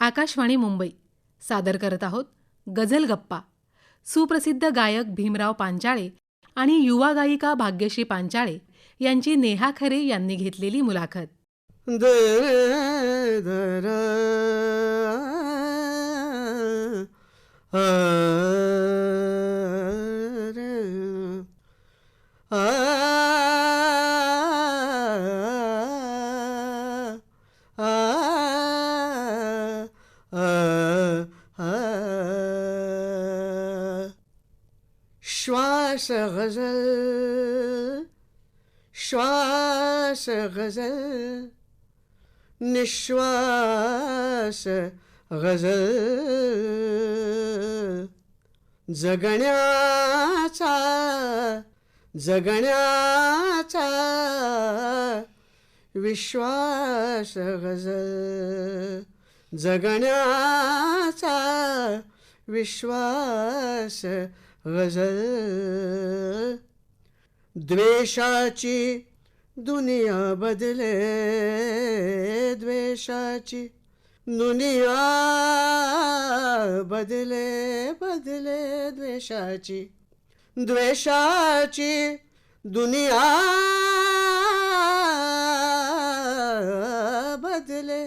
आकाशवाणी मुंबई सादर करत आहोत गझल गप्पा. सुप्रसिद्ध गायक भीमराव पांचाळे आणि युवा गायिका भाग्यश्री पांचाळे यांची नेहा खरे यांनी घेतलेली मुलाखत. दर दर श्वास गझल श्वास गझल निश्वास गझल जगण्याचा जगण्याचा विश्वास गझल जगण्याचा विश्वास गझल द्वेषाची दुनिया बदले द्वेषाची दुनिया बदले बदले द्वेषाची द्वेषाची दुनिया बदले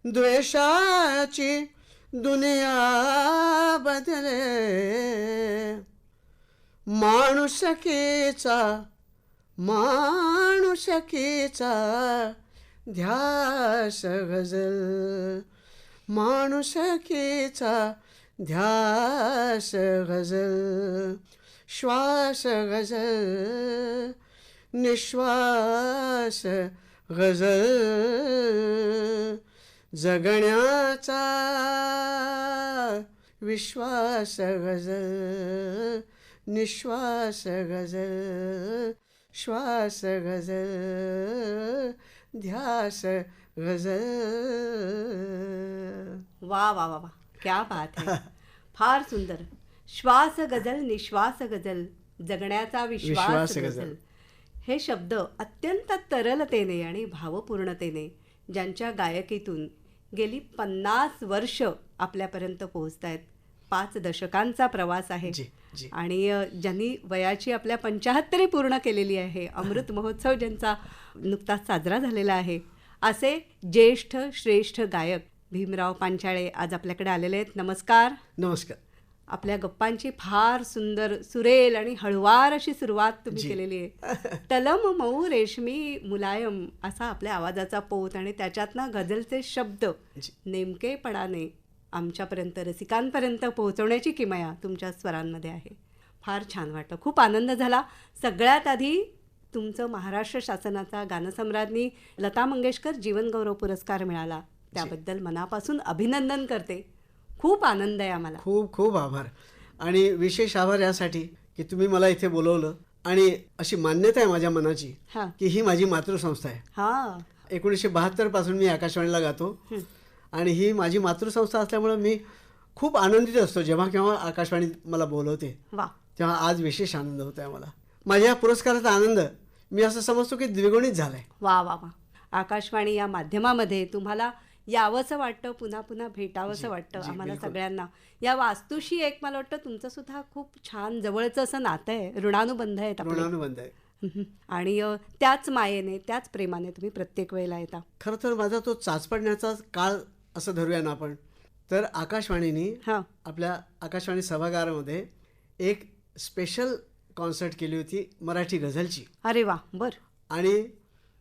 द्वेषाची दुनिया बदले माणुसकीचा माणुसकीचा ध्यास गझल माणुसकीचा ध्यास गझल श्वास गझल निश्वास गझल जगण्याचा विश्वास गझल निश्वास गझल श्वास गझल ध्यास गझल. वा वा वा वा, क्या बात है. फार सुंदर. श्वास गझल निश्वास गझल जगण्याचा विश्वास गझल. हे शब्द अत्यंत तरलतेने आणि भावपूर्णतेने ज्यांच्या गायकीतून गेली 50 वर्ष आपल्यापर्यंत पोहोचत आहेत. 5 दशकांचा प्रवास आहे आणि ज्यांनी वयाची आपल्या 75 पूर्ण केलेली आहे. अमृत महोत्सव ज्यांचा नुकताच साजरा झालेला आहे. असे ज्येष्ठ श्रेष्ठ गायक भीमराव पांचाळे आज आपल्याकडे आलेले आहेत. नमस्कार. नमस्कार. आपल्या गप्पांची फार सुंदर सुरेल आणि हळवार अशी सुरुवात तुम्ही केलेली आहे. तलम मऊ रेशमी मुलायम असा आपल्या आवाजाचा पोत आणि त्याच्यातनं गझलचे शब्द नेमकेपणाने आमच्यापर्यंत रसिकांपर्यंत पोहोचवण्याची किमया तुमच्या स्वरांमध्ये आहे. फार छान वाटलं. खूप आनंद झाला. सगळ्यात आधी तुमचं महाराष्ट्र शासनाचा गानसम्राज्ञी लता मंगेशकर जीवनगौरव पुरस्कार मिळाला त्याबद्दल मनापासून अभिनंदन करते. खूप आनंद आहे आम्हाला. खूप खूप आभार. आणि विशेष आभार यासाठी की तुम्ही मला इथे बोलवलं आणि अशी मान्यता आहे माझ्या मनाची की ही माझी मातृसंस्था आहे. 1972 पासून मी आकाशवाणीला गातो आणि ही माझी मातृसंस्था असल्यामुळे मी खूप आनंदित असतो जेव्हा केव्हा आकाशवाणी मला बोलवते. तेव्हा आज विशेष आनंद होत आहे मला. माझ्या या पुरस्काराचा आनंद मी असं समजतो की द्विगुणित झालाय. वा वा वा. आकाशवाणी या माध्यमामध्ये तुम्हाला यावंसं वाटतं, पुन्हा पुन्हा भेटावंसं वाटतं आम्हाला सगळ्यांना. या वास्तूशी एक मला वाटतं तुमचं सुद्धा खूप छान जवळचं असं नातं आहे. ऋणानुबंध आहेत. ऋणानुबंध आहे. आणि त्याच मायेने त्याच प्रेमाने तुम्ही प्रत्येक वेळेला येता. खरं तर माझा तो चाचपडण्याचा काळ असं धरूया ना आपण तर आकाशवाणीने आपल्या आकाशवाणी सभागारामध्ये एक स्पेशल कॉन्सर्ट केली होती मराठी गझलची. अरे वा. बर. आणि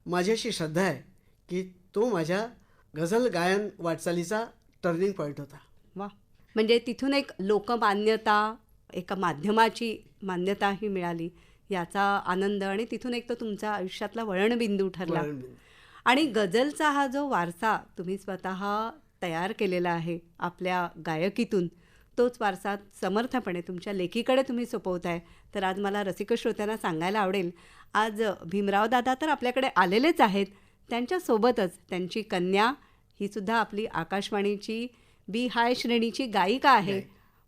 माझी अशी श्रद्धा आहे की तो माझ्या गझल गायन वाटचालीचा टर्निंग पॉईंट होता. वा. म्हणजे तिथून एक लोकमान्यता, एका माध्यमाची मान्यताही मिळाली याचा आनंद आणि तिथून एक तो तुमच्या आयुष्यातला वळणबिंदू ठरला. आणि गझलचा हा जो वारसा तुम्ही स्वतः तयार केलेला आहे आपल्या गायकीतून तोच वारसा समर्थपणे तुमच्या लेखीकडे तुम्ही सोपवताय. तर आज मला रसिक श्रोत्यांना सांगायला आवडेल आज भीमराव दादा तर आपल्याकडे आलेलेच आहेत. त्यांच्यासोबतच त्यांची कन्या ही सुद्धा आपली आकाशवाणीची बी हाय श्रेणीची गायिका आहे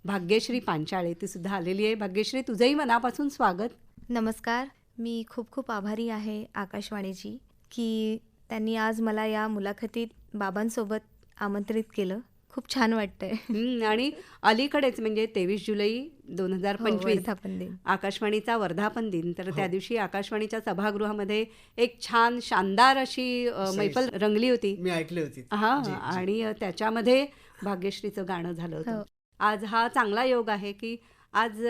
भाग्यश्री पांचाळे. ती सुद्धा आलेली आहे. भाग्यश्री तुझंही मनापासून स्वागत. नमस्कार. मी खूप खूप आभारी आहे आकाशवाणीची की त्यांनी आज मला या मुलाखतीत बाबांसोबत आमंत्रित केलं. खूप छान वाटतंय. आणि अलीकडेच म्हणजे 23 जुलै 2025 वर्धापन दिन. आकाशवाणीचा वर्धापन दिन. तर त्या दिवशी आकाशवाणीच्या सभागृहामध्ये एक छान शानदार अशी मैफल रंगली होती. मी ऐकली होती. हा, आणि त्याच्यामध्ये भाग्यश्रीचं गाणं झालं होतं. आज हा चांगला योग आहे की आज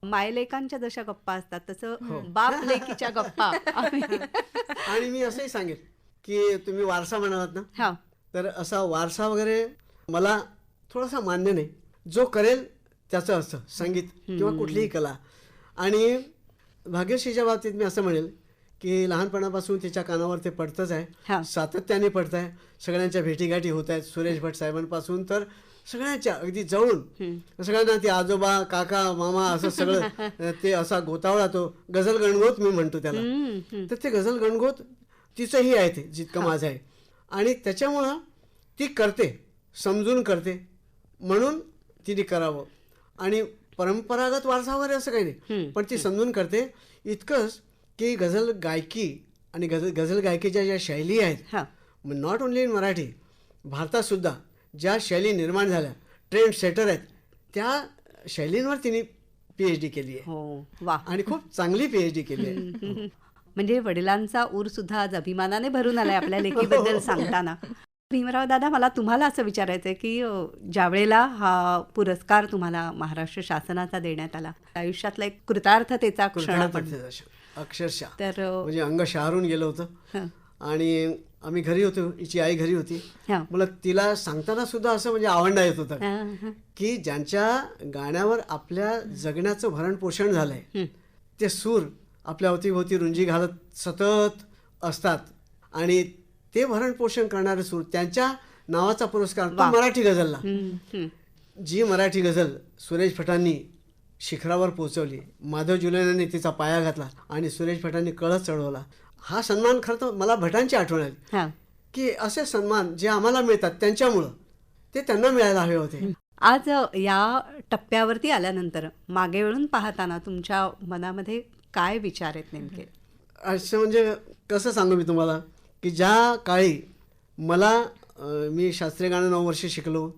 मायलेकांच्या जशा गप्पा असतात तसं बाप लेकीच्या गप्पा आणि मी असंही सांगेन की तुम्ही वारसा म्हणालात ना, हा, तर असा वारसा वगैरे मला थोडासा मान्य नाही. जो करेल त्याचं असतं संगीत किंवा कुठलीही कला. आणि भाग्यश्रीच्या बाबतीत मी असं म्हणेल की लहानपणापासून तिच्या कानावर ते पडतंच हा. आहे, सातत्याने पडत आहे. सगळ्यांच्या भेटीगाठी होत आहेत, सुरेश भट साहेबांपासून तर सगळ्यांच्या अगदी जवळून सगळ्यांना ते आजोबा काका मामा असं सगळं ते असा गोतावळा तो गझल गणगोत मी म्हणतो त्याला. तर ते गझल गणगोत तिचंही आहे ते जितकं माझं आहे. आणि त्याच्यामुळं ती करते, समजून करते, म्हणून तिने करावं. आणि परंपरागत वारसा वगैरे असं काही नाही, पण ती समजून करते. इतकंच की गझल गायकी आणि गझल गायकीच्या ज्या शैली आहेत, नॉट ओन्ली इन मराठी, भारतातसुद्धा ज्या शैली निर्माण झाल्या, ट्रेंड सेटर आहेत, त्या शैलींवर तिने PhD केली आहे. हो, वा. आणि खूप चांगली PhD केली आहे. म्हणजे वडिलांचा ऊर सुद्धा आज अभिमानाने भरून आलाय आपल्या लेकीबद्दल सांगताना. भीमराव दादा, मला तुम्हाला असं विचारायचं आहे की ज्या वेळेला हा पुरस्कार तुम्हाला महाराष्ट्र शासनाचा देण्यात आला, आयुष्यातला एक कृतार्थतेचा क्षण पण. अक्षरशः तर म्हणजे अंग शहारून गेलं होतं. आणि आम्ही घरी होतो, हिची आई घरी होती. मला तिला सांगताना सुद्धा असं म्हणजे आवंडा येत होता की ज्यांच्या गाण्यावर आपल्या जगण्याचं भरण पोषण झालंय, ते सूर आपल्या अवतीभोवती रुंजी घालत सतत असतात. आणि ते भरण पोषण करणारे सूर, त्यांच्या नावाचा पुरस्कार तो मराठी गझलला. जी मराठी गझल सुरेश भटांनी शिखरावर पोहोचवली, माधव जुलेनांनी तिचा पाया घातला आणि सुरेश भटांनी कळस चढवला. हा सन्मान खरं तर मला भटांची आठवण आली की असे सन्मान जे आम्हाला मिळतात त्यांच्यामुळं ते त्यांना मिळायला हवे होते. आज या टप्प्यावरती आल्यानंतर मागे वळून पाहताना तुमच्या मनामध्ये काय विचार आहेत नेमके? असं म्हणजे कसं सांगू मी तुम्हाला की ज्या काळी मला मी शास्त्रीय गाणं 9 वर्ष शिकलो,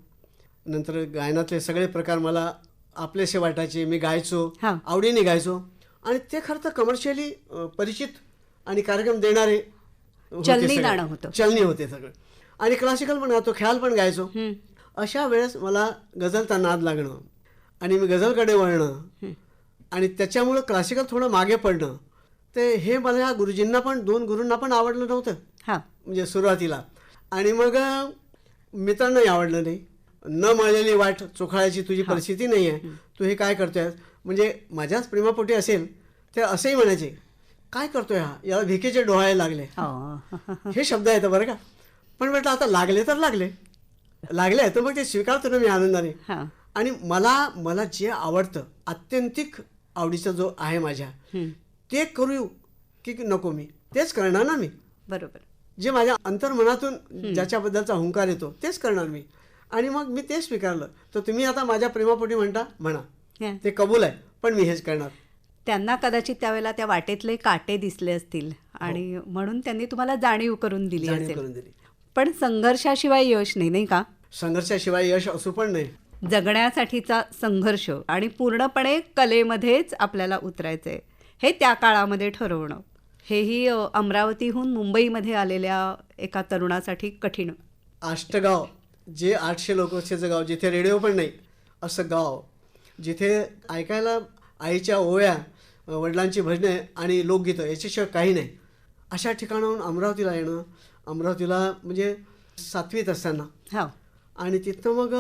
नंतर गायनातले सगळे प्रकार मला आपलेसे वाटायचे, मी गायचो, आवडीने गायचो. आणि ते खरं तर कमर्शियली परिचित आणि कार्यक्रम देणारे चलनी होते सगळं. आणि क्लासिकल पण गायचो, ख्याल पण गायचो. अशा वेळेस मला गझलचा नाद लागणं आणि मी गझलकडे वळणं आणि त्याच्यामुळं क्लासिकल थोडं मागे पडणं, ते हे मला गुरुजींना पण 2 गुरूंना पण आवडलं नव्हतं म्हणजे सुरुवातीला. आणि मग मित्रांनाही आवडलं नाही. न मळलेली वाट चोखाळायची तुझी परिस्थिती नाही आहे, तू हे काय करतोय. म्हणजे माझ्याच प्रेमापोटी असेल ते असंही म्हणायचे, काय करतोय हा, याला भिकेचे डोहाळे लागले, हे शब्द आहेत बरं का. पण म्हटलं आता लागले तर लागले तर मग ते स्वीकारतो ना मी आनंदाने. आणि मला जे आवडतं, आत्यंतिक आवडीचा जो आहे माझ्या, ते करू की नको, मी तेच करणार ना. मी बरोबर जे माझ्या अंतर्मनातून ज्याच्याबद्दलचा हुंकार येतो तेच करणार मी. आणि मग मी ते स्वीकारलं. तर तुम्ही आता माझ्या प्रेमापोटी म्हणा, ते कबूल आहे, पण मी हेच करणार. त्यांना कदाचित त्यावेळेला त्या वाटेतले काटे दिसले असतील आणि म्हणून त्यांनी तुम्हाला जाणीव करून दिली असेल. पण संघर्षाशिवाय यश नाही का? संघर्षाशिवाय यश असू पण नाही. जगण्यासाठीचा संघर्ष आणि पूर्णपणे कलेमध्येच आपल्याला उतरायचंय हे त्या काळामध्ये ठरवणं, हेही अमरावतीहून मुंबईमध्ये आलेल्या एका तरुणासाठी कठीण. आष्टगाव, जे 800 लोकांचं गाव, जिथे रेडिओ पण नाही असं गाव, जिथे ऐकायला आईच्या ओव्या, वडिलांची भजने आणि लोकगीतं याच्याशिवाय काही नाही, अशा ठिकाणाहून अमरावतीला येणं. अमरावतीला म्हणजे 7वीत असताना. आणि तिथनं मग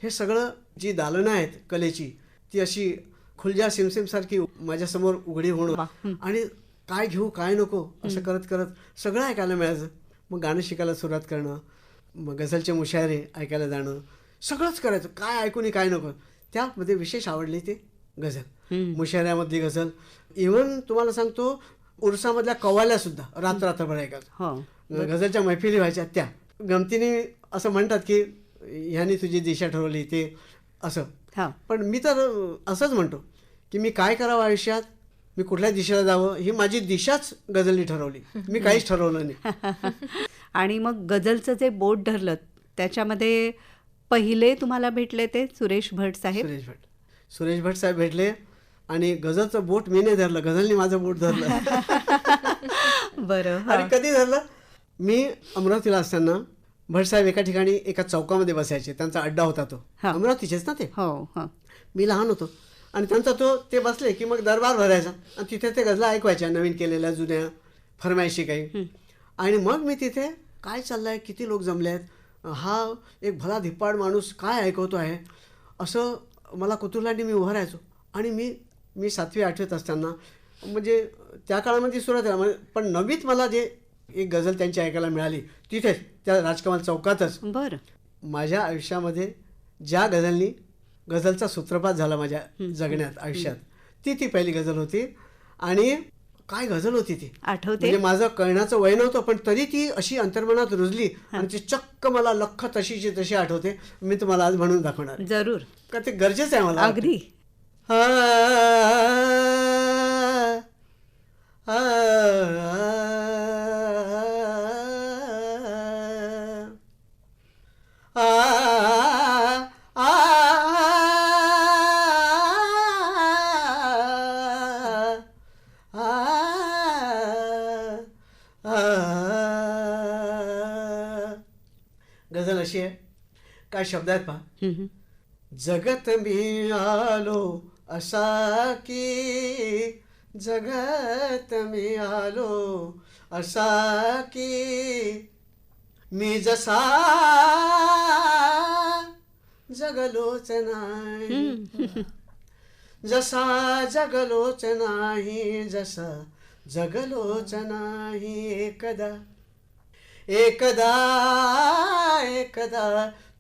हे सगळं जी दालनं आहेत कलेची, ती अशी खुलजा सिमसिमसारखी माझ्यासमोर उघडी होणं आणि काय घेऊ काय नको असं करत करत सगळं ऐकायला मिळायचं. मग गाणं शिकायला सुरुवात करणं, मग गझलचे मुशायरे ऐकायला जाणं, सगळंच करायचं, काय ऐकून काय नको. त्यामध्ये विशेष आवडली ते गझल, मुशायऱ्यामधली गझल. इव्हन तुम्हाला सांगतो उरसामधल्या कवाल्यासुद्धा रात्रभर ऐकायचं. गझलच्या मैफिली व्हायच्या त्या. गमतीने असं म्हणतात की ह्यानी तुझी दिशा ठरवली ते असं. पण मी तर असंच म्हणतो की मी काय करावं आयुष्यात, मी कुठल्या दिशेला जावं, ही माझी दिशाच गझलनी ठरवली, मी काहीच ठरवलं नाही. आणि मग गझलचं जे बोट धरलं त्याच्यामध्ये पहिले तुम्हाला भेटले ते सुरेश भट साहेब. सुरेश भट साहेब भेटले आणि गझलचं बोट मी नाही धरलं, गझलनी माझं बोट धरलं. बरं. आणि कधी धरलं, मी अमरावतीला असताना भटसाहेब एका ठिकाणी एका चौकामध्ये बसायचे. त्यांचा अड्डा होता तो, अमरावतीचेच ना ते. हो हो. मी लहान होतो आणि त्यांचा ते बसले की मग दरबार भरायचा आणि तिथे ते गझला ऐकवायच्या, नवीन केलेल्या जुन्या फरमाईशी काही. आणि मग मी तिथे काय चाललंय, किती लोक जमले आहेत, हा एक भला धिप्पाड माणूस काय ऐकवतो आहे, असं मला कुतूहलाने मी उभं राहायचो. आणि मी 7वी 8वीत असताना, म्हणजे त्या काळामध्ये सुरुवात झाला, पण 9वीत मला जे एक गझल त्यांची ऐकायला मिळाली तिथेच त्या राजकमल चौकातच. बरं. माझ्या आयुष्यामध्ये ज्या गझलचा सूत्रपात झाला माझ्या जगण्यात आयुष्यात, ती पहिली गझल होती. आणि काय गझल होती ती, आठवते? म्हणजे माझं कळण्याचं वय नव्हतं, पण तरी ती अशी अंतर्मनात रुजली आणि ती चक्क मला लख्ख तशीची तशी आठवते. मी तुम्हाला आज म्हणून दाखवणार. जरूर. का ते गरजेचं आहे मला. अगदी. गझल अशी आहे, काय शब्द आहेत पहा. जगत मी आलो असा की, जगत मी आलो असा की, मी जसा जगलोच नाही, जसा जगलोच नाही, जसा जगलोच नाही. एकदा एकदा एकदा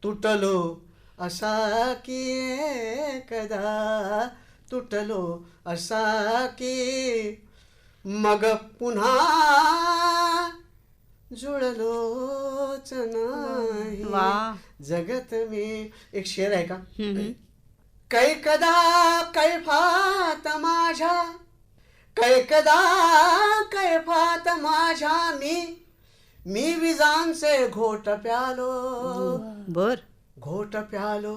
तुटलो असा की, एकदा तुटलो असा की, मग पुन्हा जुळलोच नाही. जगत मी. एक शेर आहे का, कैकदा कैफात माझ्या, कैकदा कैफात माझ्या, मी विजांचे घोट प्यालो. बर. घोट प्यालो,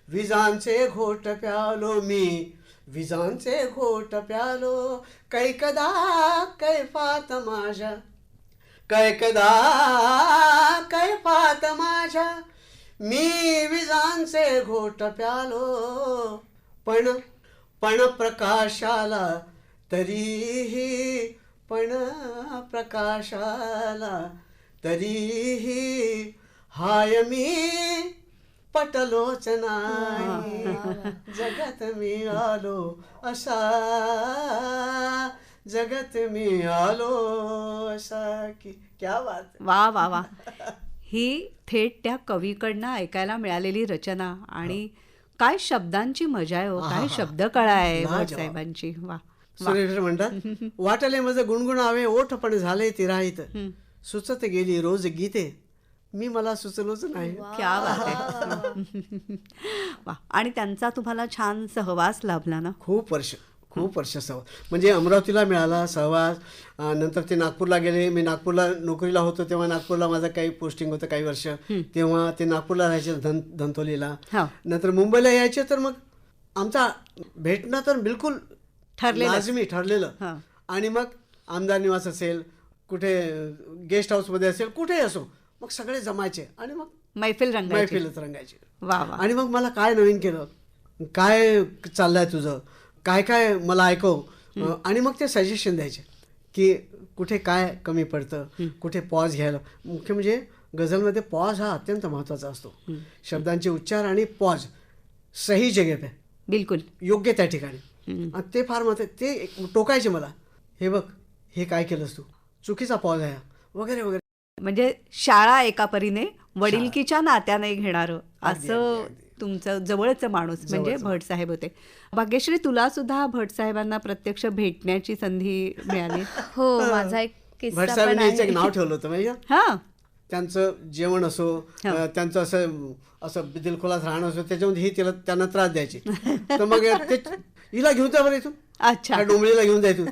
विजांचे घोट प्यालो, मी विजांचे घोट प्यालो. कैकदा कैफात माझ्या, कैकदा कैफात माझ्या, मी विजांचे घोट प्यालो. पण प्रकाशाला तरीही, पण प्रकाशाला तरीही, हाय मी पटलोच नाही. जगत मी आलो असा, जगत मी आलो असा की. क्या बात. वा वा वा. ही थेट त्या कवीकडनं ऐकायला मिळालेली रचना, आणि काय शब्दांची मजा आहे हो, काय शब्द कळा आहे भटसाहेबांची. वा. सुरेश म्हणतात, वाटले माझं गुणगुणावे ओठ पण झाले तिराहित, सुचत गेली रोज गीते, मी मला सुचलोच नाही. क्या बात आहे. वा. आणि त्यांचा तुम्हाला छान सहवास लाभला ना. खूप वर्ष सहवास, म्हणजे अमरावतीला मिळाला सहवास. नंतर ते नागपूरला गेले. मी नागपूरला नोकरीला होतो तेव्हा नागपूरला माझं काही पोस्टिंग होतं काही वर्ष, तेव्हा ते नागपूरला राहायचे धंतोलीला. नंतर मुंबईला यायचे, तर मग आमचा भेटणं तर बिलकुल लाजमी ठरलेलं. आणि मग आमदार निवास असेल, कुठे गेस्ट हाऊसमध्ये असेल, कुठेही असो, मग सगळे जमायचे आणि मग मैफिलच रंगायची. आणि मग मला काय नवीन केलं, काय चाललंय तुझं, काय काय मला ऐकव. आणि मग ते सजेशन द्यायचे की कुठे काय कमी पडतं, कुठे पॉज घ्यायला. मुख्य म्हणजे गझलमध्ये पॉज हा अत्यंत महत्त्वाचा असतो. शब्दांचे उच्चार आणि पॉज सही जगह पे, बिलकुल योग्य त्या ठिकाणी. आणि ते फार महत्त्व. ते टोकायचे मला, हे बघ हे काय केलंस तू, चुकीचा पॉज आहे वगैरे वगैरे. म्हणजे शाळा एका परीने वडिलकीच्या नात्याने घेणारं असं तुमचं जवळचं माणूस म्हणजे भटसाहेब होते. भाग्यश्री, तुला सुद्धा भटसाहेबांना प्रत्यक्ष भेटण्याची संधी मिळाली? हो, माझा एक किस्सा पण भटसाहेबांनी आहे. एक नाव ठेवलं होतं म्हणजे. हां. त्यांचं जेवण असो, त्यांचं असं दिलखुलास राहणं असो, त्याच्यामध्ये ही त्यांना त्रास द्यायची. तर मग हिला घेऊन जा बरं इथून, अच्छा, डोंबळीला घेऊन जायतून,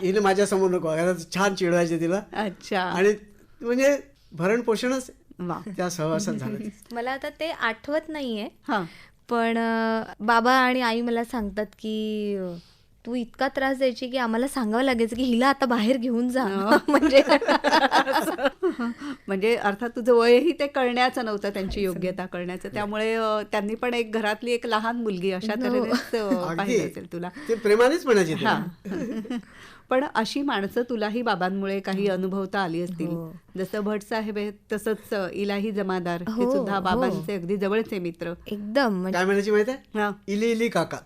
हिने माझ्या समोर नको, छान चिडवायचे तिला. अच्छा. आणि म्हणजे भरण पोषणच वा. त्या सहवासात झालं. मला आता ते आठवत नाहीये, हां. पण बाबा आणि आई मला सांगतात की तू इतका त्रास द्यायची की आम्हाला सांगावं लागायचं की हिला आता बाहेर घेऊन जा. म्हणजे म्हणजे अर्थात तुझं वयही ते कळण्याचं नव्हतं, त्यांची योग्यता कळण्याचं, त्यामुळे त्यांनी पण एक घरातली एक लहान मुलगी अशा तऱ्हेनेच पाहिजे असेल तुला. ते प्रेमानेच म्हणायचे ते. हां. पण अशी माणसं तुलाही बाबांमुळे काही अनुभवता आली असतील. जसं भट साहेब आहेत तसंच इलाही जमादार हे हो, सुद्धा हो. बाबांचे अगदी जवळचे मित्र. एकदम म्हणजे काय म्हणायची माहिती आहे? हां. इली इली काका.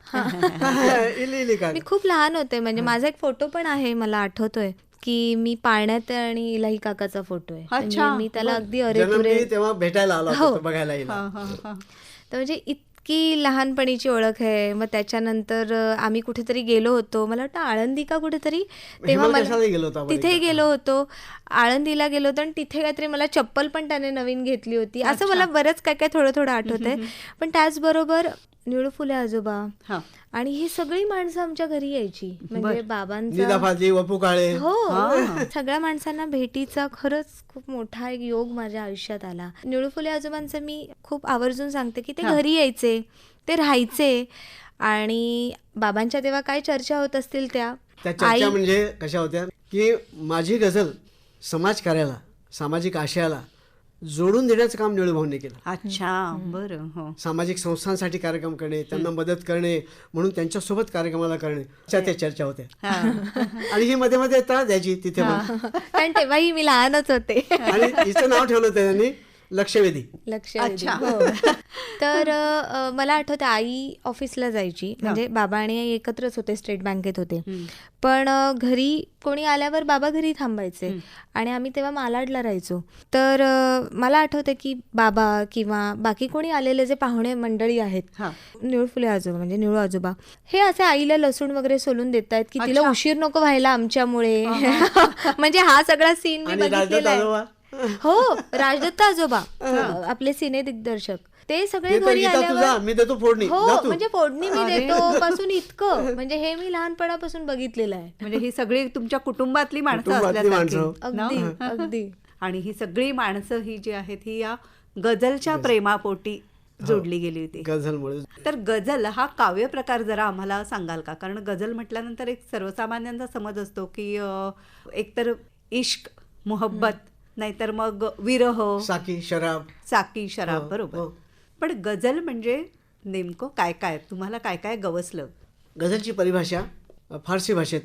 इली इली मी काका. खूप लहान होते, म्हणजे माझा एक फोटो पण आहे, मला आठवतोय की मी पाळण्यात आहे आणि इलाही काकाचा फोटो आहे. म्हणजे अच्छा, मी त्याला अगदी अरे तुरे. जन्मली तेव्हा भेटायला आला होता हो. तो, बघायला येईल. हां, हां, हां. तर म्हणजे इतकी लहानपणीची ओळख आहे. मग त्याच्यानंतर आम्ही कुठेतरी गेलो होतो, मला वाटतं आळंदी का कुठेतरी, तेव्हा कशाला गेलो होतो आपण तिथे एकदा? गेलो होतो, आळंदीला गेलो होतो आणि तिथे काहीतरी मला चप्पल पण त्याने नवीन घेतली होती. असं मला बरंच काय काय थोडं थोडं आठवत आहे. पण त्याचबरोबर निळू फुले आजोबा हां. आणि ही सगळी माणसं आमच्या घरी यायची. म्हणजे बाबांचा निदा फाजली, वपू काळे. हो, सगळ्या माणसांना भेटीचा खरंच खूप मोठा एक योग माझ्या आयुष्यात आला. निळू फुले आजोबांचं मी खूप आवर्जून सांगते की ते घरी यायचे, ते राहायचे आणि बाबांच्या तेव्हा काय चर्चा होत असतील त्या चर्चा म्हणजे कशा होत्या की माझी गझल समाजकार्याला, सामाजिक आशयाला जोडून देण्याचं काम निळूभाऊंनी केलं. अच्छा, बरं. हो. सामाजिक संस्थांसाठी कार्यक्रम करणे, त्यांना मदत करणे, म्हणून त्यांच्यासोबत कार्यक्रमाला करणे, अशा त्या चर्चा होत्या. आणि ही मध्ये मध्ये त्रास द्यायची तिथे पण. कारण तेव्हाही मी लहानच होते. आणि हिचं नाव ठेवलं होतं त्यांनी लक्षवेधी. लक्षवेधी. हो. तर मला आठवतं आई ऑफिसला जायची, म्हणजे बाबा आणि आई एकत्रच होते, स्टेट बँकेत होते. पण घरी कोणी आल्यावर बाबा घरी थांबायचे आणि आम्ही तेव्हा मालाडला राहायचो. तर मला आठवतं की बाबा किंवा बाकी कोणी आलेले जे पाहुणे मंडळी आहेत, निळू फुले आजोबा म्हणजे निळू आजोबा, हे असे आईला लसूण वगैरे सोलून देत आहेत की तिला उशीर नको व्हायला आमच्यामुळे. म्हणजे हा सगळा सीन मी आणि राजदत्त बघितलेला आहे. आजोबा. हो, राजदत्त आजोबा आपले सिने दिग्दर्शक, ते सगळे ते तर घरी गीता तुझा, आल्यावर मी देतो फोडणी, हो, जा तू. म्हणजे फोडणी मी देतो पासून इतकं, म्हणजे हे मी लहानपणापासून बघितलेलं आहे. म्हणजे ही सगळी तुमच्या कुटुंबातली माणसं कुटुंबातली असल्यासारखी. माणसं. अगदी अगदी. आणि ही सगळी माणसं ही जी आहेत ही या गझलच्या प्रेमापोटी जोडली गेली होती. गझलमुळे. तर गझल हा काव्य प्रकार जरा आम्हाला सांगाल का? कारण गझल म्हटल्यानंतर एक सर्वसामान्यांचा समज असतो की एकतर इश्क, मोहब्बत, नाहीतर मग विरह, साकी, शराब. साकी, शराब. हो, बरोबर. हो. पण गझल म्हणजे नेमकं काय काय, तुम्हाला काय काय गवसलं? गझलची परिभाषा फारसी भाषेत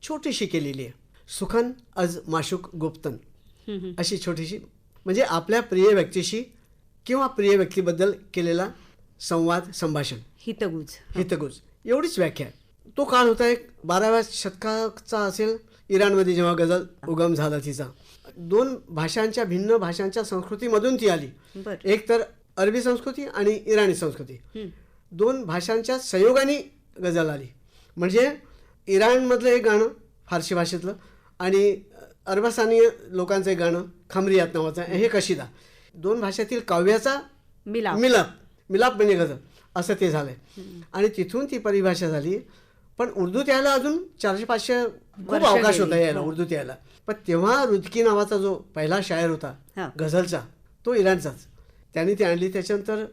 छोटीशी केलेली आहे. सुखन अज माशुक गुप्तन, अशी छोटीशी, म्हणजे आपल्या प्रिय व्यक्तीशी किंवा प्रिय व्यक्तीबद्दल केलेला संवाद, संभाषण, हितगुज, एवढीच व्याख्या आहे. तो काळ होता एक 12व्या शतकाचा असेल, इराणमध्ये जेव्हा गझल उगम झाला तिचा. 2 भाषांच्या, भिन्न भाषांच्या संस्कृतीमधून ती आली. एक तर अरबी संस्कृती आणि इराणी संस्कृती, 2 भाषांच्या संयोगाने गझल आली. म्हणजे इराणमधलं एक गाणं फारसी भाषेतलं आणि अरबस्थानीय लोकांचं एक गाणं खमरियात नावाचं, हे कशिदा, 2 भाषेतील काव्याचा मिलाप म्हणजे गझल, असं ते झालंय. आणि तिथून ती परिभाषा झाली. पण उर्दूत यायला अजून 400-500 खूप अवकाश होता यायला उर्दूत यायला. पण तेव्हा रुदकी नावाचा जो पहिला शायर होता गझलचा, तो इराणचाच, त्यांनी ती आणली. त्याच्यानंतर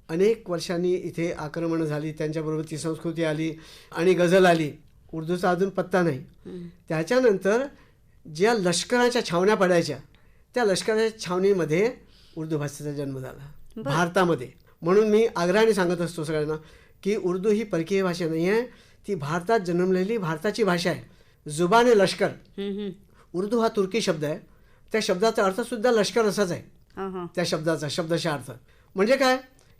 अनेक वर्षांनी इथे आक्रमणं झाली, त्यांच्याबरोबर ती संस्कृती आली आणि गझल आली. उर्दूचा अजून पत्ता नाही. त्याच्यानंतर ज्या लष्कराच्या छावण्या पडायच्या, त्या लष्कराच्या छावणीमध्ये उर्दू भाषेचा जन्म झाला भारतामध्ये. म्हणून मी आग्रहाने सांगत असतो सगळ्यांना की उर्दू ही परकीय भाषा नाही आहे, ती भारतात जन्मलेली भारताची भाषा आहे. जुबाने लष्कर. उर्दू हा तुर्की शब्द आहे, त्या शब्दाचा अर्थसुद्धा लष्कर असाच आहे. त्या शब्दाचा शब्दशः अर्थ म्हणजे काय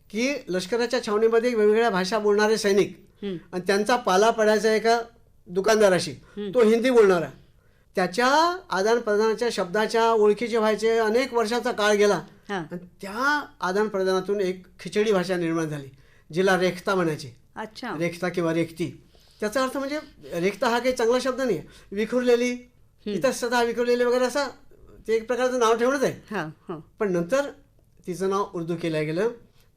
की लष्कराच्या छावणीमध्ये वेगवेगळ्या भाषा बोलणारे सैनिक आणि त्यांचा पाला पडायचा एका दुकानदाराशी, तो हिंदी बोलणारा, त्याच्या आदानप्रदानाच्या शब्दाच्या ओळखीचे व्हायचे. अनेक वर्षाचा काळ गेला आणि त्या आदानप्रदानातून एक खिचडी भाषा निर्माण झाली, जिला रेखता म्हणायचे. रेखता किंवा रेखती, त्याचा अर्थ म्हणजे रेखता हा काही चांगला शब्द नाही, विखुरलेली, इतस्ततः विखुरलेली वगैरे, असा ते एक प्रकारचं नाव ठेवणंच आहे. पण नंतर तिचं नाव उर्दू केलं गेलं,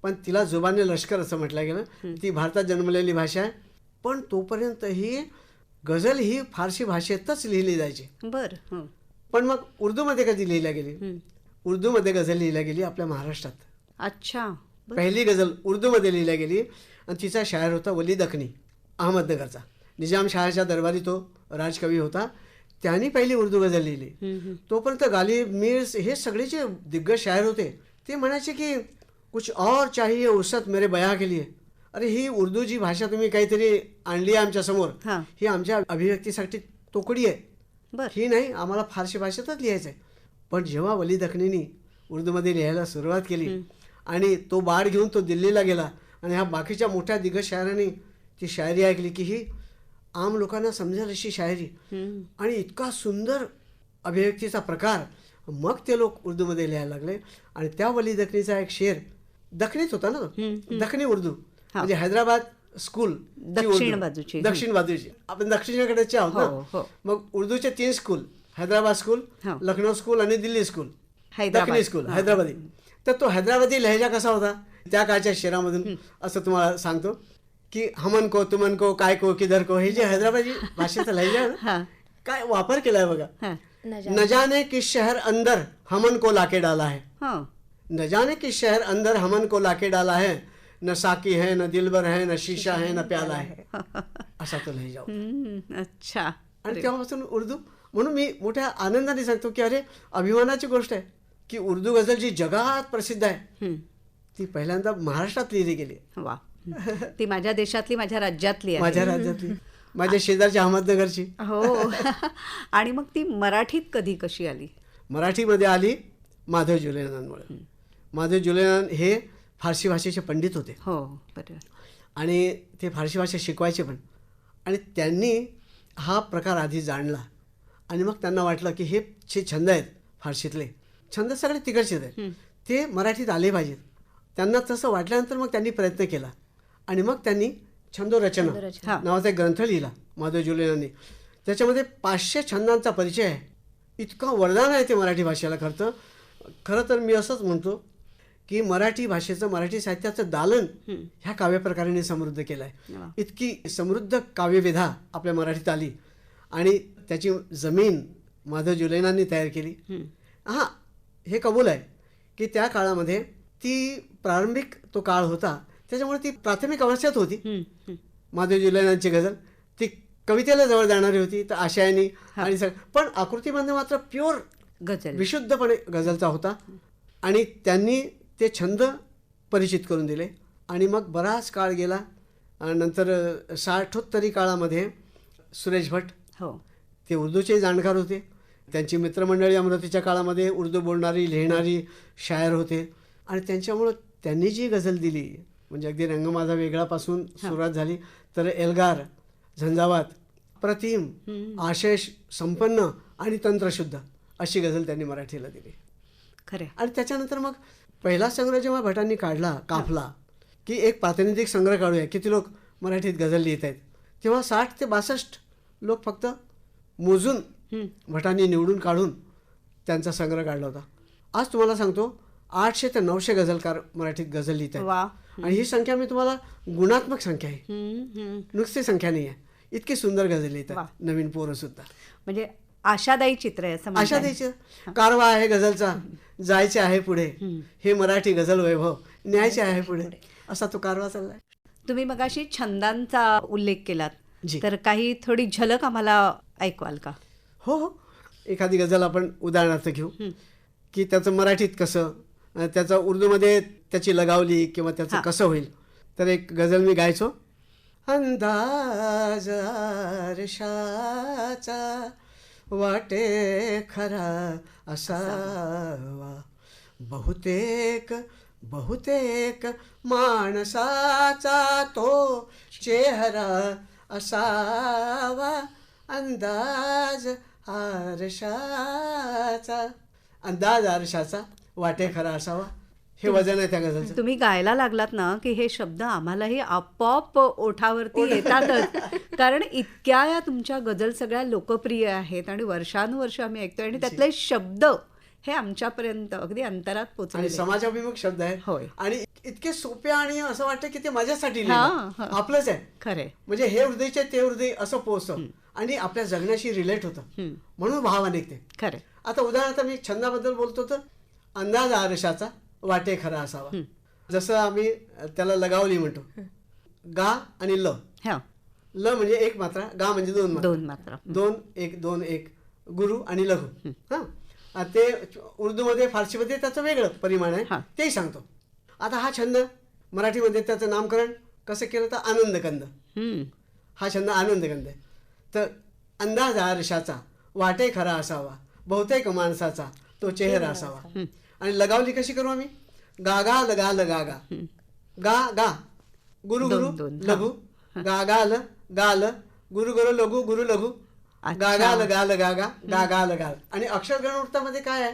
पण तिला जुबाने लष्कर असं म्हटलं गेलं. ती भारतात जन्मलेली भाषा आहे. पण तोपर्यंत ही गझल ही फारसी भाषेतच लिहिली जायची. बरं. पण मग उर्दूमध्ये कधी लिहिल्या गेली? उर्दूमध्ये गझल लिहिल्या गेली आपल्या महाराष्ट्रात. अच्छा. पहिली गझल उर्दूमध्ये लिहिल्या गेली आणि तिचा शायर होता वली दखनी, अहमदनगरचा. निजामशहाच्या दरबारी तो राजकवी होता. त्यांनी पहिली उर्दू गझल लिहिली. तोपर्यंत गालिब, मीर्स हे सगळे जे दिग्गज शायर होते ते म्हणायचे की कुछ और चाहिए उसत मेरे बया के लिए. अरे ही उर्दू जी भाषा तुम्ही काहीतरी आणली आहे आमच्यासमोर, हां. ही आमच्या अभिव्यक्तीसाठी तोकडी आहे, बर. ही नाही, आम्हाला फारशी भाषेतच लिहायचं आहे. पण जेव्हा वली दखनीनी उर्दूमध्ये लिहायला सुरुवात केली आणि तो बाळ घेऊन तो दिल्लीला गेला आणि ह्या बाकीच्या मोठ्या दिग्गज शायरांनी ती शायरी ऐकली की ही आम लोकांना समजेल अशी शायरी आणि इतका सुंदर अभिव्यक्तीचा प्रकार, मग ते लोक उर्दूमध्ये लिहायला लागले. आणि त्या वली दखनीचा एक शेर, दखनीच होता ना तो, दखनी उर्दू म्हणजे हैदराबाद स्कूल, दक्षिण बाजूची. दक्षिण बाजूची, आपण दक्षिणेकडेचे आहोत ना. मग उर्दूचे 3 school, Hyderabad school, Lucknow school आणि दिल्ली स्कूल, दखनी स्कूल हैदराबादी. तर तो हैदराबादी लहजा कसा होता त्या काळच्या शेरामधून असं तुम्हाला सांगतो की हमन को तुमन को काय को किधर को, हे जे हैदराबादी भाषेचा लहजा आहे ना, काय वापर केलाय बघा. न जाने किस शहर अंदर हमन को लाके डाला है, न जाने किस शहर अंदर हमन को लाके डाला है, न साकी है, न दिलबर है, न शीशा है, न प्याला है, असा तो लहजा होता. अच्छा. आणि तेव्हापासून उर्दू, म्हणून मी मोठ्या आनंदाने सांगतो की अरे अभिमानाची गोष्ट आहे की उर्दू गझल जी जगात प्रसिद्ध आहे ती पहिल्यांदा महाराष्ट्रात लिहिली गेली. वा. ती माझ्या देशातली, माझ्या राज्यातली आहे. माझ्या राज्यातली, माझ्या शेजारच्या अहमदनगरची. हो. आणि मग ती मराठीत कशी आली? मराठीमध्ये आली माधव जुलेनांमुळे. माधव जुलेनान हे फारसी भाषेचे पंडित होते. हो, बरोबर. आणि ते फारसी भाषा शिकवायचे पण. आणि त्यांनी हा प्रकार आधी जाणला आणि मग त्यांना वाटलं की हे जे छंद आहेत फारशीतले, छंद सगळे तिकडचेच आहेत, ते मराठीत आले पाहिजेत. त्यांना तसं वाटल्यानंतर मग त्यांनी प्रयत्न केला आणि मग त्यांनी छंदोरचना नावाचा एक ग्रंथ लिहिला माधव जुलेनांनी. त्याच्यामध्ये 500 छंदांचा परिचय आहे. इतकं वरदान आहे ते मराठी भाषेला. खरं तर मी असंच म्हणतो की मराठी भाषेचं, मराठी साहित्याचं दालन ह्या काव्यप्रकाराने समृद्ध केलं आहे. इतकी समृद्ध काव्यविधा आपल्या मराठीत आली आणि त्याची जमीन माधव जुलेनांनी तयार केली. हां, हे कबूल आहे की त्या काळामध्ये ती प्रारंभिक तो काळ होता, त्याच्यामुळे ती प्राथमिक अवस्थेत होती. माधव जुलेनांची गझल ती कवितेला जवळ जाणारी होती, तर आशयानी आणि पण आकृतीमध्ये मात्र प्युअर गझल, विशुद्धपणे गझलचा होता. आणि त्यांनी ते छंद परिचित करून दिले. आणि मग बराच काळ गेला. नंतर 60-70 काळामध्ये सुरेश भट, ते उर्दूचे जाणकार होते. त्यांची मित्रमंडळी अमरावतीच्या काळामध्ये उर्दू बोलणारी, लिहिणारी शायर होते. आणि त्यांच्यामुळं त्यांनी जी गझल दिली, म्हणजे अगदी रंग माझा वेगळापासून सुरुवात झाली तर एल्गार, झंझावात, प्रतिम, आशय संपन्न आणि तंत्रशुद्ध अशी गझल त्यांनी मराठीला दिली. खरे. आणि त्याच्यानंतर मग पहिला संग्रह जेव्हा भटांनी काढला, काफला, की एक प्रातिनिधिक संग्रह काढूया, किती लोक मराठीत गझल लिहित आहेत, तेव्हा 60 ते 62 लोक फक्त मोजून भटांनी निवडून काढून त्यांचा संग्रह काढला होता. आज तुम्हाला सांगतो 800 ते 900 गझलकार मराठीत गझल लिहित आहेत. आणि ही संख्या मी तुम्हाला गुणात्मक संख्या आहे, नुसती संख्या नाही आहे. इतकी सुंदर गझल लिहितात नवीन पोरं सुद्धा. म्हणजे आशादायी चित्र आहे असं. आशादायी कारवा आहे गझलचा, जायचे आहे पुढे, हे मराठी गझल वैभव, न्यायचे आहे पुढे, असा तो कारवा चाललाय. तुम्ही मगाशी छंदांचा उल्लेख केलात, तर काही थोडी झलक आम्हाला ऐकवाल का? हो हो, एखादी गझल आपण उदाहरणार्थ घेऊ की त्याचं मराठीत कसं, त्याचं उर्दूमध्ये त्याची लगावली किंवा त्याचं कसं होईल. तर एक गझल मी गायचो. अंदाज आरशाचा वाटे खरा असावा, बहुतेक बहुतेक माणसाचा तो चेहरा असावा, अंदाज आरशाचा, अंदाज आरशाचा वाटे खरा असावा, हे वजन आहे त्या गझलचं. तुम्ही गायला लागलात ना की हे शब्द आम्हालाही आपोआप ओठावरती येतातच. कारण इतक्या या तुमच्या गझल सगळ्या लोकप्रिय आहेत आणि वर्षानुवर्ष आम्ही ऐकतोय आणि त्यातले शब्द हे आमच्यापर्यंत अगदी अंतरात पोहोचले आणि समाजाभिमुख शब्द आहेत. होय. आणि इतके सोपे आणि असं वाटतं की ते माझ्यासाठी आपलंच आहे. खरे. म्हणजे हे हृदयचे ते हृदय असं पोहोचतं आणि आपल्या जगण्याशी रिलेट होतं, म्हणून भाव निघते. खरे. आता उदाहरणार्थ मी छंदाबद्दल बोलतो तर अंदाज आरशाचा वाटे खरा असावा. जसं आम्ही त्याला लगावली म्हणतो, गा आणि ल. ल म्हणजे एक मात्रा, गा म्हणजे दोन मात्रा. 2-1-2-1 गुरु आणि लघु. हा, ते उर्दूमध्ये फारसीमध्ये त्याचं वेगळं परिमाण आहे, तेही सांगतो. आता हा छंद मराठीमध्ये त्याचं नामकरण कसं केलं तर आनंदकंद. हा छंद आनंदकंद आहे. तर अंदाज आरशाचा वाटे खरा असावा, बहुतेक माणसाचा तो चेहरा असावा. आणि लगावली कशी करू आम्ही? गा गा लगा लगा गा, गा गा गुरु गुरु लघु, गा गा ल गा ल गुरु गुरु लघु गुरु लघु, गा गा ल गा ल गा गा, गा गा ल गा. आणि अक्षर गणवृत्तामध्ये काय आहे,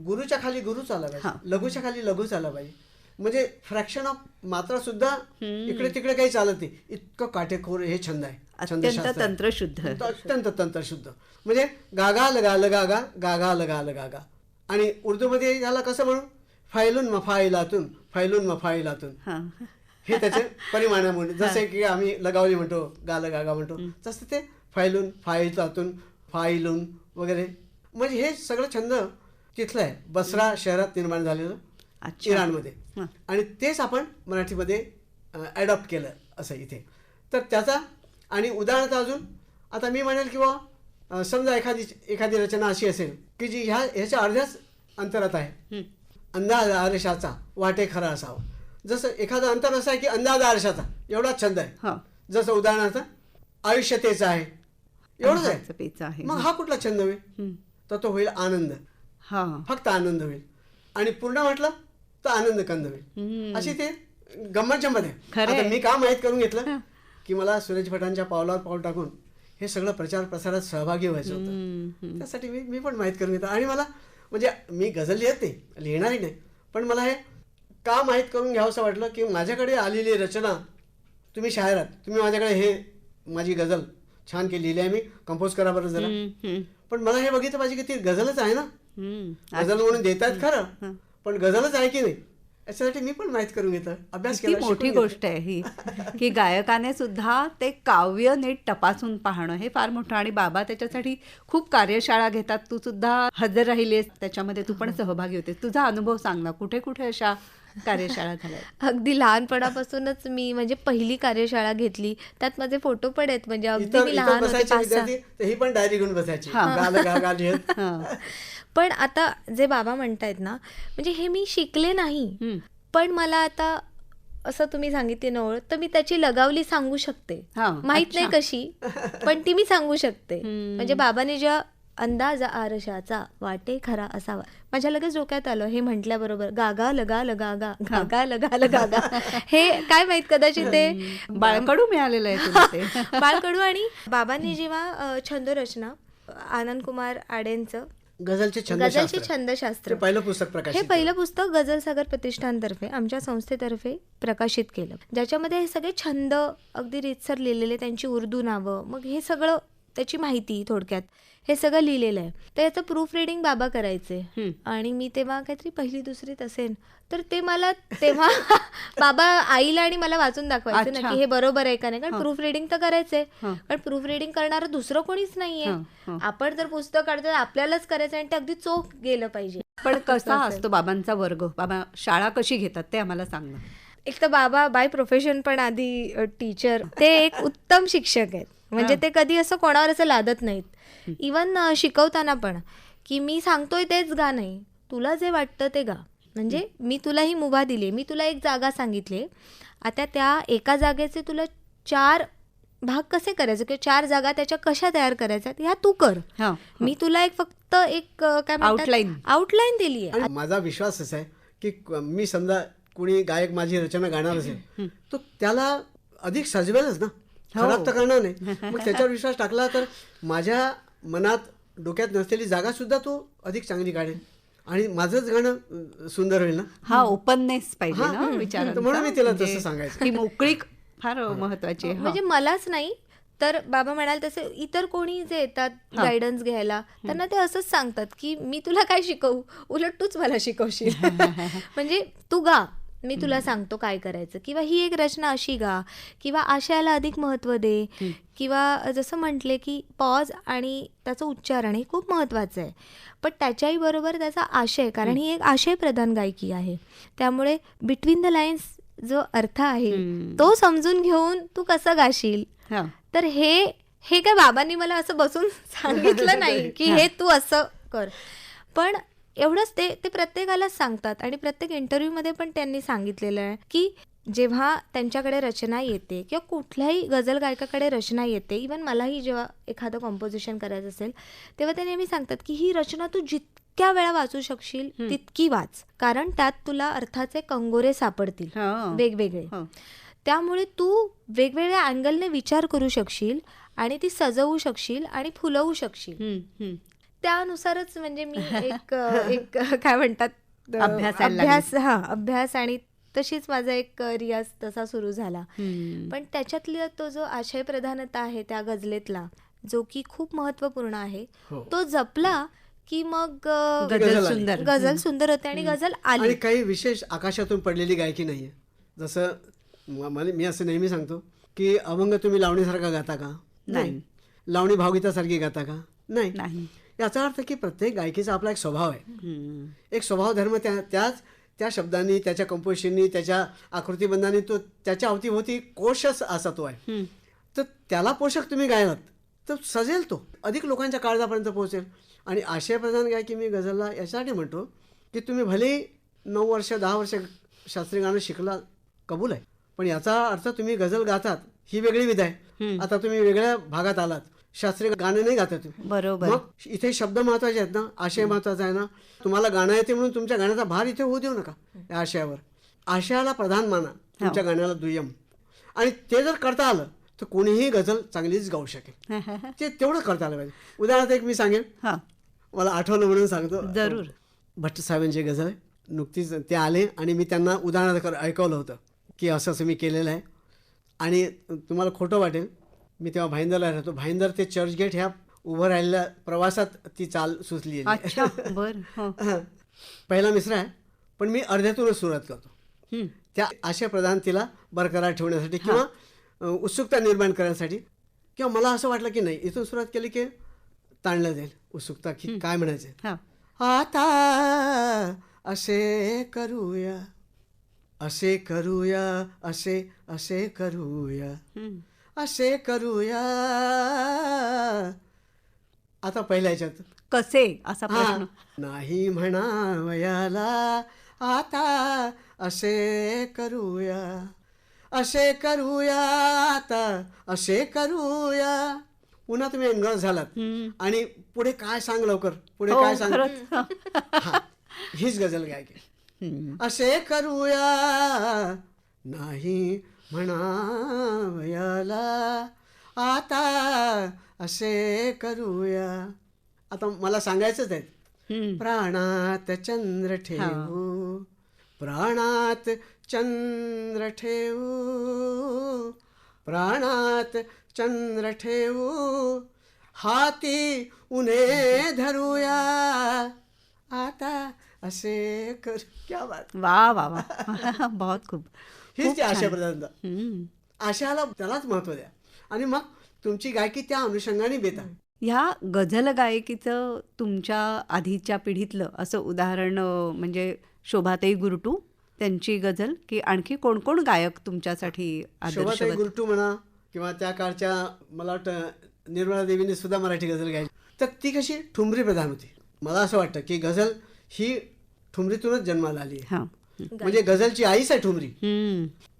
गुरुच्या खाली गुरुच आला पाहिजे, लघुच्या खाली लघुच आला पाहिजे. म्हणजे फ्रॅक्शन ऑफ मात्रा सुद्धा इकडे तिकडे काही चालत नाही. इतकं काटेकोर हे छंद आहे, अत्यंत तंत्रशुद्ध, अत्यंत तंत्रशुद्ध. म्हणजे गागा लगा लगा गा, गागा लगा लगा गा. आणि उर्दूमध्ये याला कसं म्हणू, फायलून मफाईलातून, फायलून मफाईलातून. हे त्याचे परिमाणामुळे, जसे की आम्ही लगावली म्हणतो, गाल गागा म्हणतो, तसं ते फायलून, फाईलातून, फाईलून वगैरे. म्हणजे हे सगळं छंद तिथलं आहे, बसरा शहरात निर्माण झालेलं, इराणमध्ये. आणि तेच आपण मराठीमध्ये ॲडॉप्ट केलं असं इथे. तर त्याचा आणि उदाहरणार्थ अजून आता मी म्हणेल किंवा समजा एखादी रचना अशी असेल की जी ह्याच्या अर्ध्याच अंतरात आहे, अंदाज आरशाचा वाटे खरा असावा. जसं एखादं अंतर असं आहे की अंदाज आरशाचा एवढाच छंद आहे. जसं उदाहरणार्थ आयुष्य तेच आहे, एवढंच आहे. मग हा कुठला छंद होईल? तर तो होईल आनंद. फक्त आनंद होईल. आणि पूर्ण म्हटलं तर आनंद कंद होईल. अशी ते गंमत जंमत आहे. आता मी का माहीत करून घेतलं की मला सुरेश भटांच्या पावलावर पाऊल टाकून हे सगळं प्रचार प्रसारात सहभागी व्हायचं होतं. त्यासाठी मी पण माहीत करून घेतलं. आणि मला म्हणजे मी गझल लिहित नाही, लिहिणारही नाही, पण मला हे का माहीत करून घ्यावं असं वाटलं की माझ्याकडे आलेली रचना, तुम्ही शायर आहात, तुम्ही माझ्याकडे हे माझी गझल छान केली लिहिली आहे, मी कंपोज करा बरं जरा. पण मला हे बघितलं पाहिजे की ती गझलच आहे ना, गझल म्हणून देतात खरं, पण गझलच आहे की नाही, याच्यासाठी मी पण माहीत करून घेतलं, अभ्यास केला. मोठी गोष्ट आहे ही की गायकाने सुद्धा ते काव्य नीट तपासून पाहणं हे फार मोठं. आणि बाबा त्याच्यासाठी खूप कार्यशाळा घेतात. तू सुद्धा हजर राहिलीस त्याच्यामध्ये, तू पण सहभागी होते. तुझा अनुभव सांग ना, कुठे कुठे अशा कार्यशाळा झाल्या? अगदी लहानपणापासूनच मी म्हणजे पहिली कार्यशाळा घेतली, त्यात माझे फोटो पण आहेत. म्हणजे अगदी मी लहान होते, ही पण डायरी घेऊन बसायची. पण आता जे बाबा म्हणतायत ना, म्हणजे हे मी शिकले नाही, पण मला आता असं तुम्ही सांगितले ना ओळ, तर मी त्याची लगावली सांगू शकते. माहित नाही कशी, पण ती मी सांगू शकते. म्हणजे बाबाने ज्या अंदाज आरशाचा वाटे खरा असावा, माझ्या लगेच डोक्यात आलं हे म्हटल्याबरोबर, गागा लगा लगा गा, गागा लगा लगा गा. हे काय माहित, कदाचित ते बाळकडू मिळालेलं आहे. बाळकडू. आणि बाबांनी जेव्हा छंदरचना, आनंद कुमार आडेंचं गझलचे छंदशास्त्र हे पहिलं पुस्तक गझल सागर प्रतिष्ठानतर्फे, आमच्या संस्थेतर्फे प्रकाशित केलं, ज्याच्यामध्ये हे सगळे छंद अगदी रीतसर लिहिलेले, त्यांची उर्दू नावं, मग हे सगळं त्याची माहिती थोडक्यात हे सगळं लिहिलेलं आहे. तर याचं प्रूफ रिडिंग बाबा करायचे. आणि मी तेव्हा काहीतरी पहिली दुसरीत असेल, तर ते मला तेव्हा बाबा आईला आणि मला वाचून दाखवायचे ना की हे बरोबर आहे का नाही, कारण प्रूफ रिडिंग तर करायचंय, पण प्रूफ रिडिंग करणारं दुसरं कोणीच नाहीये. आपण जर पुस्तक काढतो आपल्यालाच करायचं आणि ते अगदी चोख गेलं पाहिजे. पण कसा असतो बाबांचा वर्ग? बाबा शाळा कशी घेतात ते आम्हाला सांग ना. एक तर बाबा बाय प्रोफेशन पण आधी टीचर, ते एक उत्तम शिक्षक आहेत. म्हणजे ते कधी असं कोणावर असं लादत नाहीत. इवन शिकवताना पण की मी सांगतोय तेच गा नाही, तुला जे वाटतं ते गा. म्हणजे मी तुला ही मुभा दिली, मी तुला एक जागा सांगितली, आता त्या एका जागेचे तुला 4 भाग कसे करायचे किंवा 4 जागा त्याच्या कशा तयार करायच्या ह्या तू कर. मी तुला फक्त एक काय आउटलाईन दिली आहे. माझा विश्वास असा आहे की मी समजा कोणी गायक माझी रचना गाणार असेल, तो त्याला अधिक सजवेलच ना, खराब तर करणार नाही. मग त्याच्यावर विश्वास टाकला तर माझ्या मनात डोक्यात नसलेली जागा सुद्धा तो अधिक चांगली काढेल आणि माझंच गाणं सुंदर होईल ना. हा ओपननेस पाहिजे ना विचारांचा. म्हणून मी तिला तसं सांगायचं की मोकळीक फार महत्वाची आहे. म्हणजे मलाच नाही तर बाबा म्हणाल तसे इतर कोणी जे येतात गायडन्स घ्यायला, त्यांना ते असंच सांगतात की मी तुला काय शिकवू, उलट तूच मला शिकवशील. म्हणजे तू गा, मी तुला सांगतो काय करायचं, किंवा ही एक रचना अशी गा, किंवा आशयाला अधिक महत्त्व दे, किंवा जसं म्हटले की पॉज आणि त्याचं उच्चारण हे खूप महत्त्वाचं आहे, पण त्याच्याही बरोबर त्याचा आशय, कारण ही एक आशयप्रधान गायकी आहे, त्यामुळे बिटवीन द लाईन्स जो अर्थ आहे तो समजून घेऊन तू कसं गाशील. तर हे काय बाबांनी मला असं बसून सांगितलं नाही की हे तू असं कर, पण एवढंच ते प्रत्येकालाच सांगतात. आणि प्रत्येक इंटरव्ह्यूमध्ये पण त्यांनी सांगितलेलं आहे की जेव्हा त्यांच्याकडे रचना येते किंवा कुठल्याही गझल गायकाकडे रचना येते, इवन मलाही जेव्हा एखादं कॉम्पोजिशन करायचं असेल तेव्हा ते नेहमी सांगतात की ही रचना तू जितक्या वेळा वाचू शकशील तितकी वाच, कारण त्यात तुला अर्थाचे कंगोरे सापडतील वेगवेगळे, त्यामुळे तू वेगवेगळ्या अँगलने विचार करू शकशील आणि ती सजवू शकशील आणि फुलवू शकशील. त्यानुसारच म्हणजे मी एक काय म्हणतात अभ्यास आणि तशीच माझा एक रियाज तसा सुरू झाला. पण त्याच्यातला तो जो आशय प्रधानता आहे त्या गझलेतला, जो की खूप महत्वपूर्ण आहे, तो जपला की मग गझल सुंदर होते आणि गझल आली. आणि काही विशेष आकाशातून पडलेली गायकी नाहीये. जसं मी असं नेहमी सांगतो की अभंग तुम्ही लावणीसारखा गाता का? नाही. लावणी भावगीतासारखी गाता का? नाही. याचा अर्थ की प्रत्येक गायकीचा आपला एक स्वभाव आहे, एक स्वभाव धर्म, त्या शब्दांनी, त्याच्या कंपोजिशननी, त्याच्या आकृतीबंधाने तो त्याच्या अवतीभोवती कोशच असा तो आहे. तर त्याला पोषक तुम्ही गायलात तर सजेल, तो अधिक लोकांच्या काळजापर्यंत पोहोचेल. आणि आशयप्रधान गायकी मी गझलला याच्यासाठी म्हणतो की तुम्ही भलेही 9 वर्ष 10 वर्ष शास्त्रीय गाणं शिकला, कबूल आहे, पण याचा अर्थ तुम्ही गझल गातात ही वेगळी विधा आहे. आता तुम्ही वेगळ्या भागात आलात, शास्त्रीय गाणे नाही गाता तुम्ही, बरोबर. मग इथे शब्द महत्वाचे आहेत ना, आशय महत्वाचा आहे ना. तुम्हाला गाणं येते म्हणून तुमच्या गाण्याचा भार इथे होऊ देऊ नका. या आशयावर, आशयाला प्रधान माना, तुमच्या गाण्याला दुय्यम. आणि ते जर करता आलं तर कोणीही गझल चांगलीच गाऊ शकेल. ते तेवढं करता आलं पाहिजे. उदाहरणार्थ एक मी सांगेन, मला आठवलं म्हणून सांगतो. जरूर. भट्ट साहेबांची गझल आहे. नुकतीच ते आले आणि मी त्यांना उदाहरणार्थ ऐकवलं होतं की असं असं मी केलेलं आहे. आणि तुम्हाला खोटं वाटेल, मी तेव्हा भाईंदरला राहतो. भाईंदर ते चर्चगेट ह्या उभं राहिलेल्या प्रवासात ती चाल सुचली. पहिला मिसरा आहे, पण मी अर्ध्यातूनच सुरुवात करतो. त्या आशय प्रधानतेला बरकरार ठेवण्यासाठी किंवा उत्सुकता निर्माण करण्यासाठी, किंवा मला असं वाटलं की नाही इथून सुरुवात केली की ताणलं जाईल उत्सुकता की काय म्हणायचं. आता असे करूया, असे करूया, असे करूया, असे करूया. आता पहिल्या ह्याच्यात कसे असा प्रश्न नाही म्हणावयाला, आता असे करूया, असे करूया, आता असे करूया. पुन्हा तुम्ही एनगळ झालात आणि पुढे काय सांग, लवकर पुढे काय सांग. हीच गझल गायकी. असे करूया, नाही म्हणावयाला, आता असे करूया. आता मला सांगायचंच आहे. प्राणात चंद्र ठेवू, प्राणात चंद्र ठेवू, प्राणात चंद्र ठेवू, हाती उन्हे धरूया, आता असे कर. क्या बात. वा वा वा. बहुत खूप. हीच ती आशय प्रधानता. आशयाला त्यालाच महत्व द्या आणि मग तुमची गायकी त्या अनुषंगाने बेता. ह्या गझल गायकीचं तुमच्या आधीच्या पिढीतलं असं उदाहरण म्हणजे शोभाताई गुरटू त्यांची गझल, की आणखी कोण कोण गायक तुमच्यासाठी आदर्श? शोभाताई गुरटू म्हणा किंवा त्या काळच्या मला वाटतं निर्मला देवीने सुद्धा मराठी गझल गायली, तर ती कशी ठुमरी प्रधान होती. मला असं वाटतं की गझल ही ठुमरीतूनच जन्माला आली आहे. म्हणजे गझलची आईच आहे ठुमरी.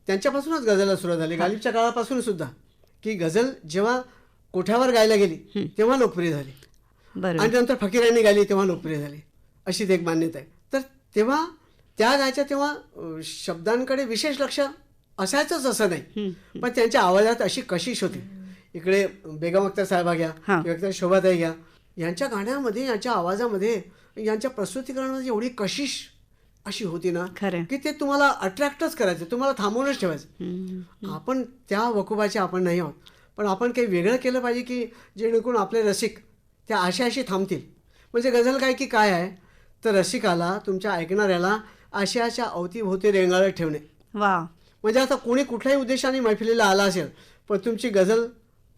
त्यांच्यापासूनच गझलला सुरुवात झाली, गालिबच्या काळापासून सुद्धा. की गझल जेव्हा कोठ्यावर गायला गेली तेव्हा लोकप्रिय झाली, आणि नंतर फकीरांनी गायली तेव्हा लोकप्रिय झाली, अशी एक मान्यता आहे. तर तेव्हा त्या गायच्या तेव्हा शब्दांकडे विशेष लक्ष असायचंच असं नाही, पण त्यांच्या आवाजात अशी कशिश होती. इकडे बेगम अख्तर साहेबा घ्या किंवा शोभाताई घ्या, यांच्या गाण्यामध्ये, यांच्या आवाजामध्ये, यांच्या प्रस्तुतीकरणामध्ये एवढी कशिश अशी होती ना की ते तुम्हाला अट्रॅक्टच करायचं, तुम्हाला थांबवूनच ठेवायचं. आपण त्या वकुबाचे आपण नाही आहोत, पण आपण काही वेगळं केलं पाहिजे की जेणेकरून आपले रसिक त्या आशयाशी थांबतील. म्हणजे गझल गायकी काय आहे तर रसिकाला, तुमच्या ऐकणाऱ्याला आशयाच्या अवतीभोवती रेंगाळत ठेवणे. वा. म्हणजे आता कोणी कुठल्याही उद्देशाने मैफिलीला आला असेल पण तुमची गझल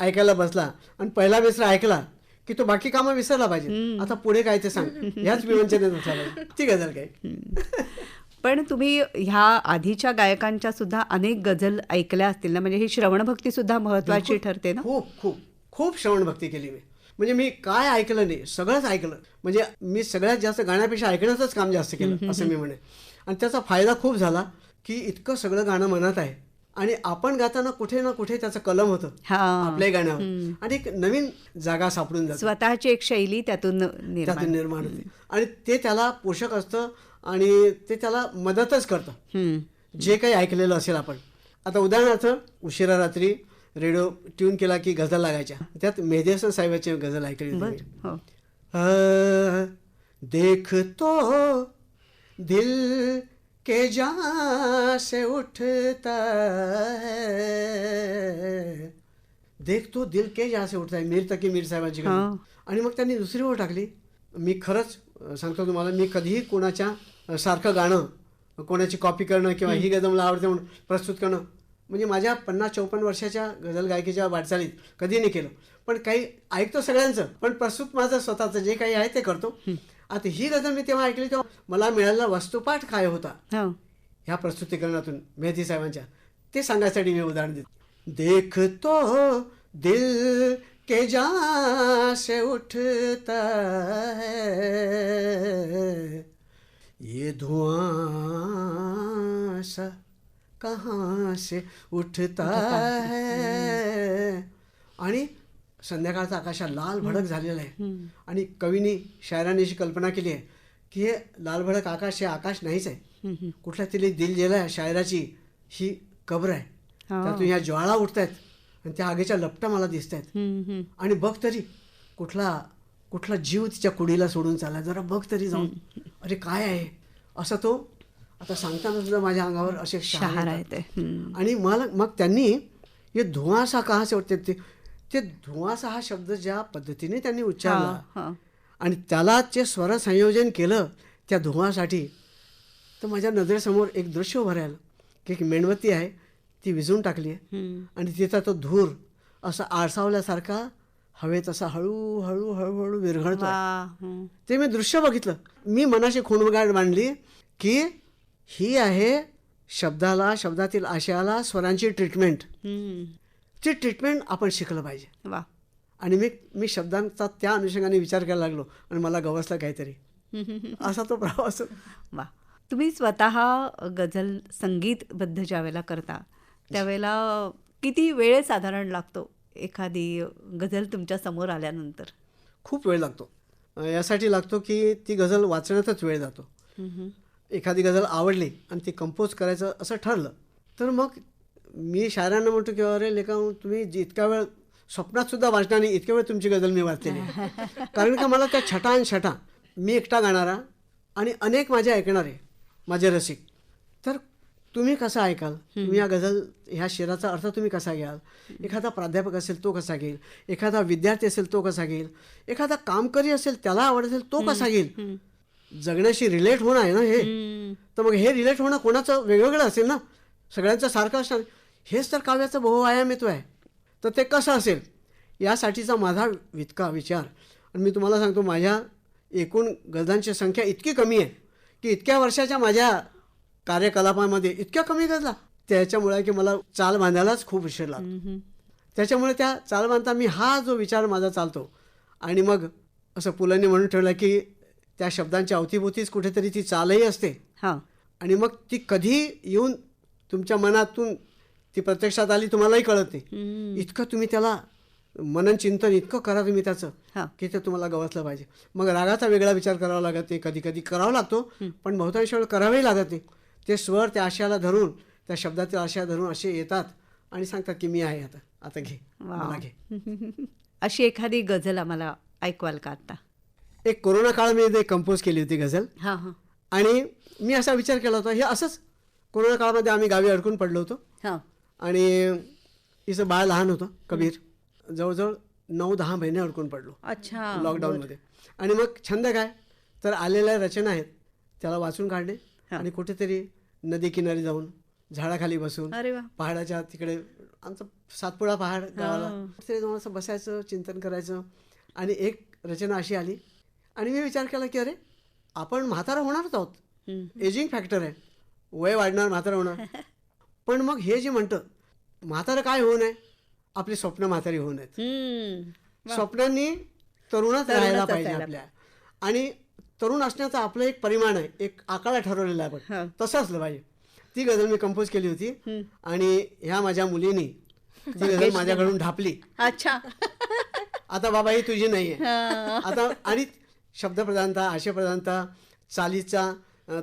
ऐकायला बसला आणि पहिला मिसरा ऐकला की तो बाकी कामं विसरला पाहिजे. आता पुढे काय ते सांग, ह्याच विवंचनेत बसला ती गझल काय. पण तुम्ही ह्या आधीच्या गायकांच्या सुद्धा अनेक गझल ऐकल्या असतील ना, म्हणजे ही श्रवणभक्ती सुद्धा महत्वाची ठरते ना. खूप खूप खूप श्रवणभक्ती केली मी. म्हणजे मी काय ऐकलं नाही, सगळंच ऐकलं. म्हणजे मी सगळ्यात जास्त गाण्यापेक्षा ऐकण्याचंच काम जास्त केलं असं मी म्हणेन. आणि त्याचा फायदा खूप झाला की इतकं सगळं गाणं मनात आहे आणि आपण गाताना कुठे ना कुठे त्याचं कलम होतं आपल्याही गाण्यावर आणि एक नवीन जागा सापडून जाते. स्वतःची एक शैली त्यातून निर्माण होते आणि ते त्याला पोषक असतं आणि ते त्याला मदतच करतं जे काही ऐकलेलं असेल आपण. आता उदाहरणार्थ उशिरा रात्री रेडिओ ट्यून केला की गझल लागायच्या. त्यात मेहदी हसन साहेबांची गझल ऐकली होती. देखतो दिल के जहां से उठता है, देखतो दिल के जहां से उठता है, मीर तकी मीर साहेबांची गझल. आणि मग त्यांनी दुसरी ओळ टाकली. मी खरंच सांगतो तुम्हाला, मी कधीही कोणाच्या सारखं गाणं, कोणाची कॉपी करणं किंवा ही गझल मला आवडते म्हणून प्रस्तुत करणं म्हणजे माझ्या 50-54 वर्षाच्या गझल गायकीच्या वाटचालीत कधी नाही केलं. पण काही ऐकतो सगळ्यांचं, पण प्रस्तुत माझं स्वतःचं जे काही आहे ते करतो. आता ही गझल मी तेव्हा ऐकली तेव्हा मला मिळालेला वस्तुपाठ काय होता ह्या प्रस्तुतीकरणातून मेहदी साहेबांच्या, ते सांगायसाठी मी उदाहरण देतो. देखतो दिल के जहां से उठता है, ये धुआं सा कहाँ से उठता है. आणि संध्याकाळचा आकाशात लाल भडक झालेला आहे आणि कवीनी शायरांनी अशी कल्पना केली आहे की हे लाल भडक आकाश हे आकाश नाहीच आहे, कुठल्या तरी दिल जेला शायराची ही कब्र आहे. त्यातून ह्या ज्वाळा उठत आहेत आणि त्या आगीच्या लपटा मला दिसत आहेत. आणि बघ तरी कुठला जीव तिच्या कुडीला सोडून चालला, जरा बघ तरी जाऊन, अरे काय आहे असं. तो आता सांगताना सुद्धा माझ्या अंगावर असे शहार आहेत. आणि मग त्यांनी हे धुआसा कहा से उठते, ते धुआसा हा शब्द ज्या पद्धतीने त्यांनी उच्चारला आणि त्याला जे स्वर संयोजन केलं त्या धुआसाठी, तर माझ्या नजरेसमोर एक दृश्य उभं राहिलं की एक मेणबत्ती आहे ती विझून टाकली आहे आणि तिचा तो धूर असा आळसावल्यासारखा हवेत असा हळूहळू हळूहळू विरघळतो. ते मी दृश्य बघितलं. मी मनाशी खूणगाठ मांडली की ही आहे शब्दाला, शब्दातील आशयाला स्वरांची ट्रीटमेंट. ती ट्रीटमेंट आपण शिकलं पाहिजे. आणि मी शब्दांचा त्या अनुषंगाने विचार करायला लागलो आणि मला गवसलं काहीतरी. असा तो प्रवास. वा. तुम्ही स्वतः गझल संगीतबद्ध ज्या वेळेला करता त्यावेळेला किती वेळ साधारण लागतो एखादी गझल तुमच्या समोर आल्यानंतर? खूप वेळ लागतो. यासाठी लागतो की ती गझल वाचण्यातच वेळ जातो. एखादी गझल आवडली आणि ती कंपोज करायचं असं ठरलं तर मग मी शायरांना म्हणतो की अरे लेखा, तुम्ही इतका वेळ स्वप्नात सुद्धा वाचणार नाही इतक्या वेळ तुमची गझल मी वाचलेली. कारण का मला त्या छटा मी एकटा गाणारा आणि अनेक माझे ऐकणारे माझे रसिक, तर तुम्ही कसं ऐकाल, तुम्ही या गझल ह्या शेराचा अर्थ तुम्ही कसा घ्याल, एखादा प्राध्यापक असेल तो कसा घेईल, एखादा विद्यार्थी असेल तो कसा घेईल, एखादा कामकरी असेल त्याला आवड असेल तो कसा घेईल. जगण्याशी रिलेट होणं आहे ना हे. तर मग हे रिलेट होणं कोणाचं वेगवेगळं असेल ना, सगळ्यांचं सारखं असणार. हेच तर काव्याचं बहुआयामित्व आहे. तर ते कसं असेल यासाठीचा माझा इतका विचार. आणि मी तुम्हाला सांगतो माझ्या एकूण गझलांची संख्या इतकी कमी आहे की इतक्या वर्षाच्या माझ्या कार्यकलापामध्ये इतक्या कमी गझला. त्याच्यामुळे की मला चाल बांधायलाच खूप उशीर लागतो. त्याच्यामुळे त्या चाल बांधता मी हा जो विचार माझा चालतो आणि मग असं पुलंनी म्हणून ठेवलं की त्या शब्दांच्या अवतीभोवतीच कुठेतरी ती चालही असते आणि मग ती कधी येऊन तुमच्या मनातून ती प्रत्यक्षात आली तुम्हालाही कळत नाही. इतकं तुम्ही त्याला मनन चिंतन इतकं करा तुम्ही त्याचं की ते तुम्हाला गवसलं पाहिजे. मग रागाचा वेगळा विचार करावा लागत नाही, कधी कधी करावा लागतो पण बहुतांश वेळ करावाही लागत नाही. ते स्वर त्या आशयाला धरून, त्या शब्दातील आशया धरून असे येतात आणि सांगतात की मी आहे, आता घे, मला घे. अशी एखादी गझल आम्हाला ऐकवाल का आता? एक कोरोना काळामध्ये कंपोज केली होती गझल. आणि मी असा विचार केला होता, हे असंच कोरोना काळामध्ये आम्ही गावी अडकून पडलो होतो आणि हिचं बाळ लहान होतं कबीर, जवळजवळ 9-10 महिने अडकून पडलो लॉकडाऊनमध्ये. आणि मग छंद काय तर आलेल्या रचना आहेत त्याला वाचून काढणे आणि कुठेतरी नदी किनारी जाऊन झाडाखाली बसून अरे वा. पहाडाच्या तिकडे आमचं सातपुडा पहाड गावाला तिथे जाऊन असं बसायचं, चिंतन करायचं. आणि एक रचना अशी आली आणि मी विचार केला की अरे आपण म्हातारा होणारच आहोत, एजिंग फॅक्टर आहे, वय वाढणार, म्हातारा होणार. पण मग हे जे म्हणतं म्हातारं काय होऊ नये, आपली स्वप्न म्हातारी होऊ नयेत. स्वप्नांनी तरुणच राहायला पाहिजे आपल्या. आणि तरुण असण्याचं आपलं एक परिमाण आहे, एक आकडा ठरवलेला आहे, पण तसं असलं पाहिजे. ती गझल मी कंपोज केली होती आणि ह्या माझ्या मुलीनी ती गझल माझ्याकडून ढापली. अच्छा. आता बाबा ही तुझी नाही आहे आता. आणि शब्दप्रधानता, आशयप्रधानता, चालीचा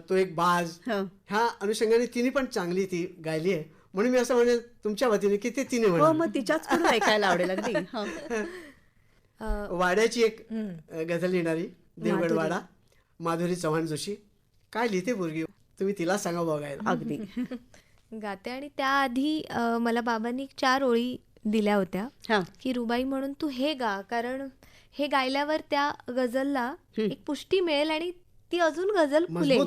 तो एक बाज, ह्या अनुषंगाने तिने पण चांगली ती गायली आहे. म्हणून मी असं म्हणेल तुमच्या वतीने की ते तिने हो, मग तिच्याच कडून ऐकायला आवडेल अगदी. वाड्याची एक गझल लिहिणारी देवगड वाडा, माधुरी चव्हाण जोशी. काय लिहिते पोरगी, तुम्ही तिला सांगा बघायला. अगदी. गाते. आणि त्याआधी मला बाबांनी 4 ओळी दिल्या होत्या की रुबाई म्हणून तू हे गा, कारण हे गायल्यावर त्या गझलला एक पुष्टी मिळेल आणि ती अजून गझल खुलेल,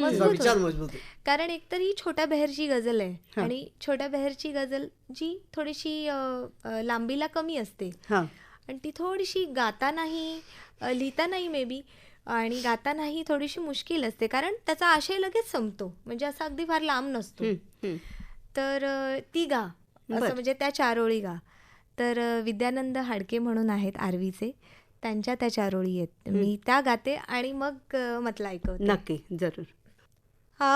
मजबूत होईल. कारण एकतर ही छोट्या बेहरची गझल आहे आणि छोट्या बेहरची गझल जी थोडीशी लांबीला कमी असते आणि ती थोडीशी गातानाही लिहितानाही मे बी आणि गातानाही थोडीशी मुश्किल असते, कारण त्याचा आशय लगेच संपतो, म्हणजे असा अगदी फार लांब नसतो. तर ती गा असं, म्हणजे त्या 4 ओळी गा. तर विद्यानंद हाडके म्हणून आहेत आर्वीचे, त्यांच्या त्या 4 ओळी आहेत, मी त्या गाते आणि मग म्हटलं ऐकवते. नक्की, जरूर. आ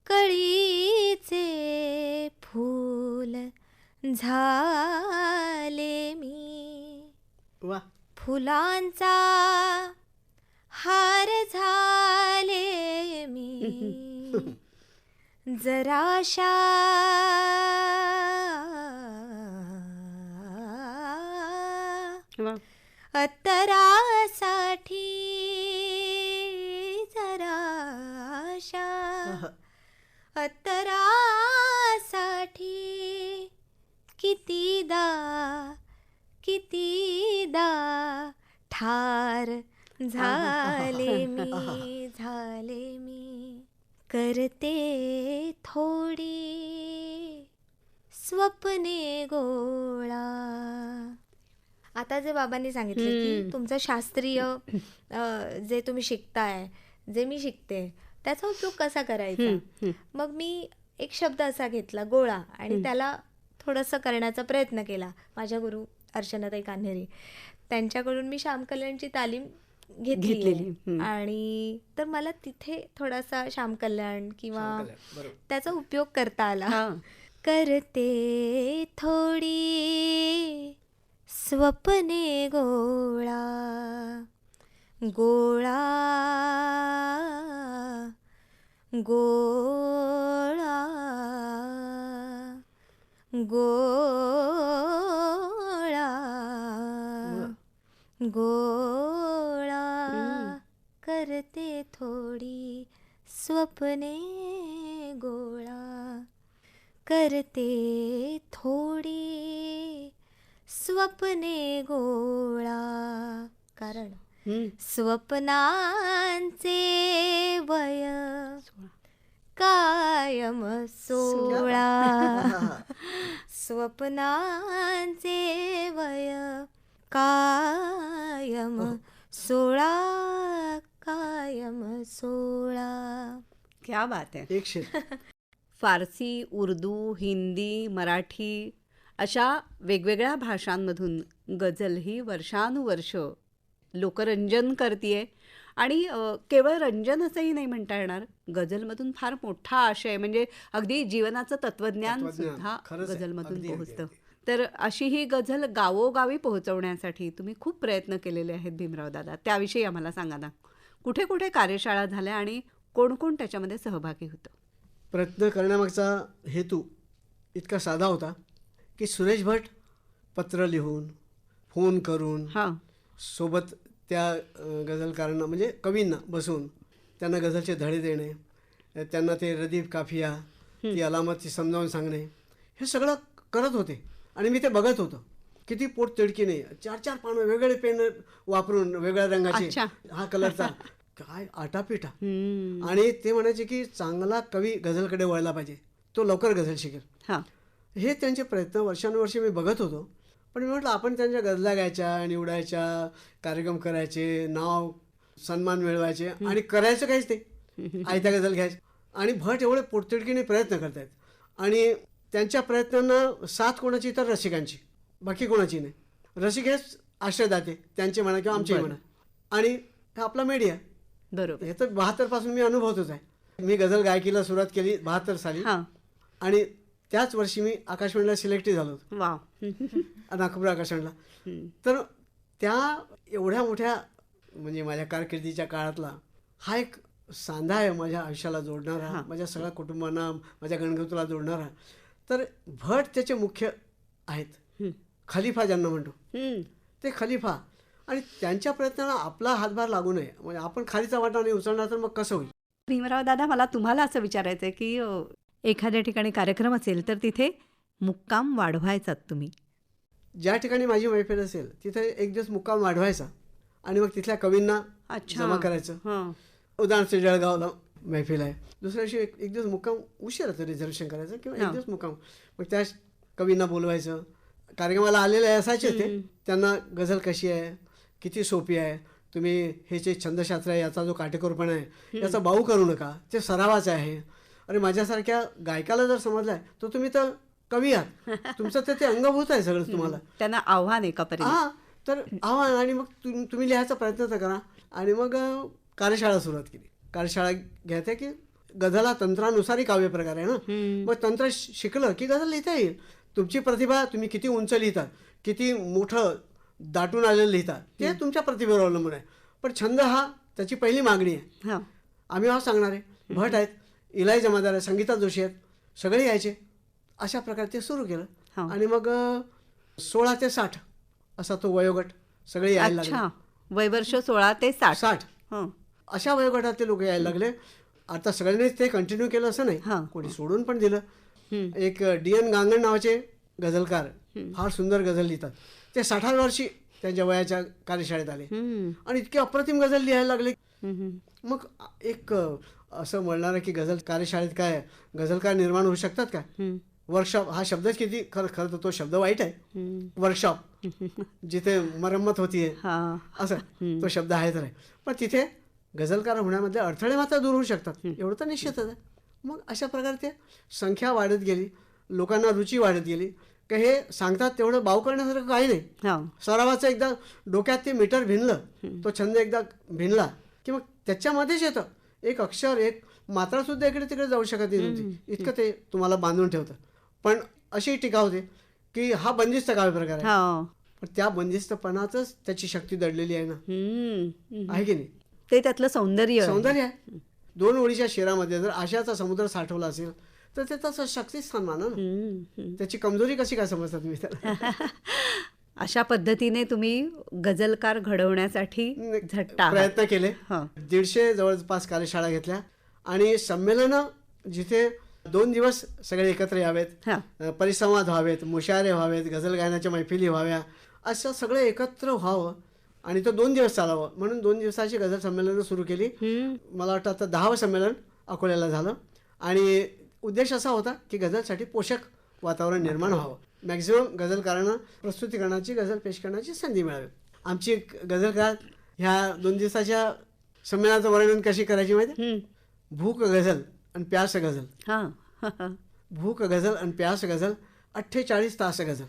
कळीचे फूल झाले मी, वा. फुलांचा हार झाले मी, जराशा अत्तरासाठी, जराशा अत्तरासाठी कितीदा कितीदा ठार झाले मी, करते थोडी स्वप्ने गोळा. आता जे बाबांनी सांगितले की तुमचं शास्त्रीय जे तुम्ही शिकताय, जे मी शिकते, त्याचा उपयोग कसा करायचा, मग मी एक शब्द असा घेतला गोळा आणि त्याला थोडंसं करण्याचा प्रयत्न केला. माझ्या गुरु अर्चनाताई कान्हेरे, त्यांच्याकडून मी श्यामकल्याणची तालीम घेतलेली आणि तर मला तिथे थोडासा श्यामकल्याण किंवा त्याचा उपयोग करता आला. करते थोडी स्वप्ने गोळा, गोळा गोळा गोळा गोळा, करते थोडी स्वप्ने गोळा, करते थोडी स्वप्ने गोळा. कारण स्वप्नांचे वय कायम 16, स्वप्नांचे वय कायम 16, कायम 16. क्या बात आहे. एक शेर. फारसी, उर्दू, हिंदी, मराठी अशा वेगवेगळ्या भाषांमधून गझल ही वर्षानुवर्ष लोकरंजन करतीये. आणि केवळ रंजन असंही नाही म्हणता येणार, गझलमधून फार मोठा आशय, म्हणजे अगदी जीवनाचं तत्वज्ञान सुद्धा गझलमधून पोहोचतं. तर अशी ही गझल गावोगावी पोहोचवण्यासाठी तुम्ही खूप प्रयत्न केलेले आहेत भीमराव दादा, त्याविषयी आम्हाला सांगा ना. कुठे कुठे कार्यशाळा झाल्या आणि कोण कोण त्याच्यामध्ये सहभागी होतं? प्रयत्न करण्यामागचा हेतू इतका साधा होता की सुरेश भट पत्र लिहून, फोन करून, हां सोबत त्या गझलकारांना म्हणजे कवींना बसवून त्यांना गझलचे धडे देणे, त्यांना ते रदीफ काफिया, ती अलामत समजावून सांगणे, हे सगळं करत होते. आणि मी ते बघत होतो. किती पोट तिडकीने 4-4 पानं वेगवेगळे पेन वापरून वेगळ्या रंगाचे, अच्छा. हा कलरचा, काय आटापिटा. हम्म. आणि ते म्हणायचे की चांगला कवी गझलकडे वळला पाहिजे, तो लवकर गझल शिकेल. हां हे त्यांचे प्रयत्न वर्षानुवर्षे मी बघत होतो. पण मी म्हटलं आपण त्यांच्या गझला गायच्या, निवडायच्या, कार्यक्रम करायचे, नाव सन्मान मिळवायचे आणि करायचं काहीच ते आयत्या गझल घ्यायचं. आणि भट एवढे पोटतिडकीने प्रयत्न करतायत आणि त्यांच्या प्रयत्नांना साथ कोणाची तर रसिकांची, बाकी कोणाची नाही. रसिक हेच आश्रयदाते त्यांचे म्हणा किंवा आमचे म्हणा. आणि हा आपला मीडिया, बरोबर. हे तर 72 पासून मी अनुभवतोच आहे. मी गझल गायकीला सुरुवात केली 72 साली हां आणि त्याच वर्षी मी आकाशवाणीला सिलेक्टही झालो होतो, वा. नागपूर आकाशवाणीला. तर त्या एवढ्या मोठ्या म्हणजे माझ्या कारकिर्दीच्या काळातला हा एक सांधा आहे माझ्या आयुष्याला जोडणारा, माझ्या सगळ्या कुटुंबांना, माझ्या गणगौतला जोडणारा. तर भट त्याचे मुख्य आहेत, खलिफा ज्यांना म्हणतो ते खलिफा. आणि त्यांच्या प्रयत्नाला आपला हातभार लागू नये, म्हणजे आपण खालीचा वाटा नाही उचलणार तर मग कसं होईल. भीमराव दादा, मला तुम्हाला असं विचारायचं आहे की एखाद्या ठिकाणी कार्यक्रम असेल तर तिथे मुक्काम वाढवायचात तुम्ही. ज्या ठिकाणी माझी मैफिल असेल तिथे एक दिवस मुक्काम वाढवायचा आणि मग तिथल्या कवींना जमा करायचं. हां उदाहरणार्थ जळगावला मैफिल आहे, दुसऱ्या दिवशी एक दिवस मुक्काम उशिराचं रिझर्वेशन करायचं किंवा एक दिवस मुक्काम. मग त्या कवींना बोलवायचं. कार्यक्रमाला आलेले असायचे ते, त्यांना गझल कशी आहे, किती सोपी आहे, तुम्ही हे जे छंदशास्त्र आहे याचा जो काटेकोरपणा आहे याचा बाऊ करू नका, ते सरावाचं आहे. अरे माझ्यासारख्या गायकाला जर समजलं आहे तर तुम्ही तर कवी आहात, तुमचं तर ते अंगभूत आहे सगळं तुम्हाला. त्यांना आव्हान एका पर्यंत. हां, तर आव्हान. आणि मग तुम्ही लिहायचा प्रयत्न तर करा. आणि मग कार्यशाळा सुरुवात केली. कार्यशाळा घ्यायच्या की गझला तंत्रानुसारही काव्य प्रकार आहे ना, मग तंत्र शिकलं की गझल लिहिता येईल. तुमची प्रतिभा, तुम्ही किती उंच लिहितात, किती मोठं दाटून आलेलं लिहितात, ते तुमच्या प्रतिभेवर अवलंबून आहे. पण छंद हा त्याची पहिली मागणी आहे. हां आम्ही हा सांगणार आहे. भट आहेत, इलाई जमादार आहे, संगीता जोशी आहेत, सगळे यायचे. अशा प्रकारे ते सुरू केलं. आणि मग 16 ते 60 असा तो वयोगट सगळे यायला लागले. अच्छा, वयवर्ष 16 ते 60. 60 अशा वयोगटातले लोक यायला लागले. आता सगळ्यांनीच ते कंटिन्यू केलं असं नाही, कोणी सोडून पण दिलं. एक DN गांगण नावाचे गझलकार फार सुंदर गझल लिहितात, ते 60व्या वर्षी त्यांच्या वयाच्या कार्यशाळेत आले आणि इतके अप्रतिम गझल लिहायला लागले. मग एक असं म्हणणार आहे की गझल कार्यशाळेत काय गझलकार निर्माण होऊ शकतात का. वर्कशॉप हा शब्दच किती, खरं तर तो शब्द वाईट आहे. वर्कशॉप जिथे मरम्मत होतीये असं तो शब्द आहे तर आहे. पण तिथे गझलकार होण्यामधले अडथळे मात्र दूर होऊ शकतात, एवढं तर निश्चितच आहे. मग अशा प्रकारे ते संख्या वाढत गेली, लोकांना रुची वाढत गेली. का हे सांगतात तेवढं बाव करण्यासारखं काही नाही. सरावाचं एकदा डोक्यात ते मीटर भिनलं, तो छंद एकदा भिनला की मग त्याच्यामध्येच येतं. एक अक्षर, एक मात्रासुद्धा इकडे तिकडे जाऊ शकत नाही, इतकं ते तुम्हाला बांधून ठेवतं. पण अशी टीका होते की हा बंदिस्त काव्य प्रकार आहे. पण त्या बंदिस्तपणातच त्याची शक्ती दडलेली आहे ना, आहे की नाही. ते त्यातलं सौंदर्य आहे. 2 ओळीच्या शेरामध्ये जर आशाचा समुद्र साठवला असेल तर ते तसं शक्तिस्थान माना ना. त्याची कमजोरी कशी काय समजता तुम्ही त्याला. अशा पद्धतीने तुम्ही गझलकार घडवण्यासाठी झट्टा प्रयत्न केले. 150 जवळपास कार्यशाळा घेतल्या आणि संमेलनं जिथे 2 दिवस सगळे एकत्र यावेत, परिसंवाद व्हावेत, मुशायरे व्हावेत, गझल गायनाच्या मैफिली व्हाव्या, असं सगळं एकत्र व्हावं आणि तो 2 दिवस चालावं म्हणून 2 दिवसाची गझल संमेलनं सुरू केली. मला वाटतं आता 10वं संमेलन अकोल्याला झालं आणि उद्देश असा होता की गझलसाठी पोषक वातावरण निर्माण व्हावं, मॅक्झिमम गझलकारांना प्रस्तुतीकरणाची, गझल पेश करण्याची संधी मिळावी. आमची गझलकार ह्या 2 दिवसाच्या संमेलनाचं वर्णन कशी करायची माहिती. भूक गझल आणि प्यास गझल, भूक गझल आणि प्यास गझल, 48 तास गझल.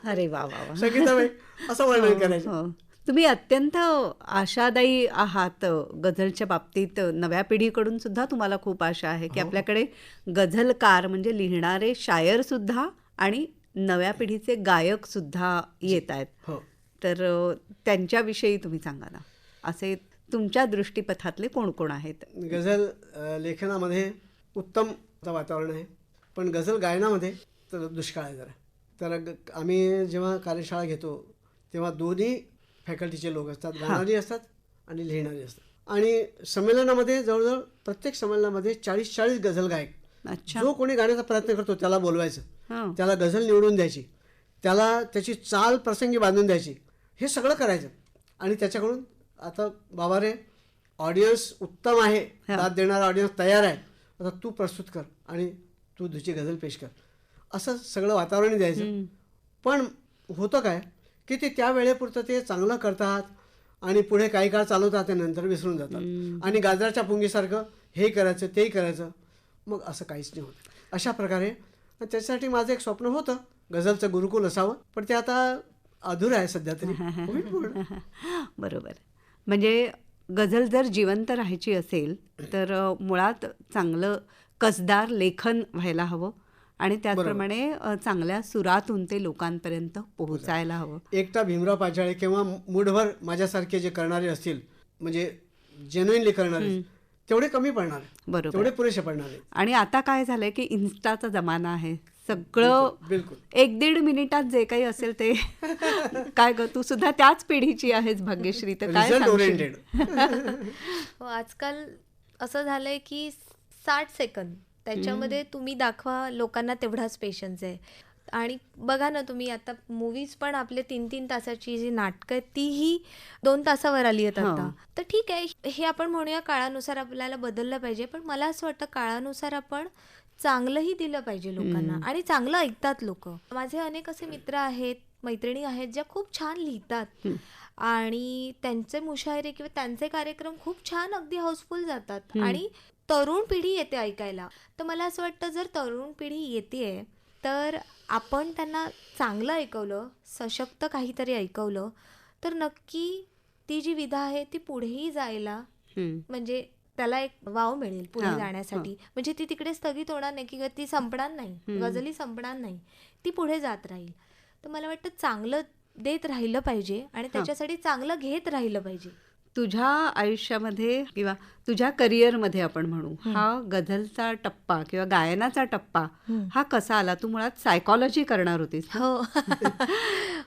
अरे वा वा वा, संगीताबाई असं वर्णन करायचं. तुम्ही अत्यंत आशादायी आहात गझलच्या बाबतीत. नव्या पिढीकडून सुद्धा तुम्हाला खूप आशा आहे की आपल्याकडे गझलकार म्हणजे लिहिणारे शायर सुद्धा आणि नव्या पिढीचे गायक सुद्धा येत आहेत. तर त्यांच्याविषयी तुम्ही सांगा ना, असे तुमच्या दृष्टीपथातले कोण कोण आहेत. गझल लेखनामध्ये उत्तम वातावरण आहे. पण गझल गायनामध्ये तर दुष्काळ आहे जरा. तर आम्ही जेव्हा कार्यशाळा घेतो तेव्हा दोन्ही फॅकल्टीचे लोक असतात, गाणारी असतात आणि लिहिणारी असतात. आणि संमेलनामध्ये जवळजवळ प्रत्येक संमेलनामध्ये 40 गझल गायक, जो कोणी गाण्याचा प्रयत्न करतो त्याला बोलवायचं, त्याला गझल निवडून द्यायची, त्याला त्याची चाल प्रसंगी बांधून द्यायची, हे सगळं करायचं. आणि त्याच्याकडून आता बाबा रे, ऑडियन्स उत्तम आहे, दाद देणारा ऑडियन्स तयार आहे, आता तू प्रस्तुत कर आणि तू तुझी गझल पेश कर, असं सगळं वातावरण द्यायचं. पण होतं काय की ते त्या वेळेपुरतं ते चांगलं करतात आणि पुढे काही काळ चालवतात ते नंतर विसरून जातात. आणि गाजराच्या पुंगीसारखं हे करायचं तेही करायचं, मग असं काहीच नाही होत. अशा प्रकारे त्याच्यासाठी माझं एक स्वप्न होतं गझलचं गुरुकुल असावं, पण ते आता अधूर आहे सध्या तरी. होईल पूर्ण. बरोबर. म्हणजे गझल जर जिवंत राहायची असेल तर मुळात चांगलं कसदार लेखन व्हायला हवं आणि त्याचप्रमाणे चांगल्या सुरातून ते लोकांपर्यंत पोहोचायला हवं. एकटा भीमराव पांचाळे किंवा मूठभर माझ्यासारखे जे करणारे असतील, म्हणजे जेन्युइनली करणारे, तेवढे कमी पडणार, बरोबर, तेवढे पुरेसे पडणार आहे. आणि आता काय झालंय की इन्स्टाचा जमाना आहे, सगळं बिलकुल 1-1.5 मिनिटात जे काही असेल ते काय ग, तू सुद्धा त्याच पिढीची आहेस भाग्यश्री, तर काय रिझल्ट सांगशील? ओरिएंटेड. हो, आजकाल असं झालंय की 60 सेकंद त्याच्यामध्ये तुम्ही दाखवा, लोकांना तेवढाच पेशन्स आहे. आणि बघा ना तुम्ही, आता मूवीज पण आपले 3-3 तासाची जी नाटकं आहेत तीही 2 तासावर आली आहेत आता. तर ठीक आहे, हे आपण म्हणूया काळानुसार आपल्याला बदललं पाहिजे, पण मला असं वाटतं काळानुसार आपण चांगलंही दिलं पाहिजे लोकांना, आणि चांगलं ऐकतात लोक. माझे अनेक असे मित्र आहेत, मैत्रिणी आहेत, ज्या खूप छान लिहितात आणि त्यांचे मुशायरे किंवा त्यांचे कार्यक्रम खूप छान अगदी हाऊसफुल जातात आणि तरुण पिढी येते ऐकायला. तर मला असं वाटतं जर तरुण पिढी येते तर आपण त्यांना चांगलं ऐकवलं, सशक्त काहीतरी ऐकवलं, तर नक्की ती जी विधा आहे ती पुढेही जायला म्हणजे त्याला एक वाव मिळेल पुढे जाण्यासाठी. म्हणजे ती तिकडे स्थगित होणार नाही किंवा ती संपणार नाही, गझली संपणार नाही, ती पुढे जात राहील. तर मला वाटतं चांगलं देत राहिलं पाहिजे आणि त्याच्यासाठी चांगलं घेत राहिलं पाहिजे. तुझ्या आयुष्यामध्ये किंवा तुझ्या करिअरमध्ये आपण म्हणू, हा गझलचा टप्पा किंवा गायनाचा टप्पा हा कसा आला? तू मुळात सायकॉलॉजी करणार होतीस ना? हो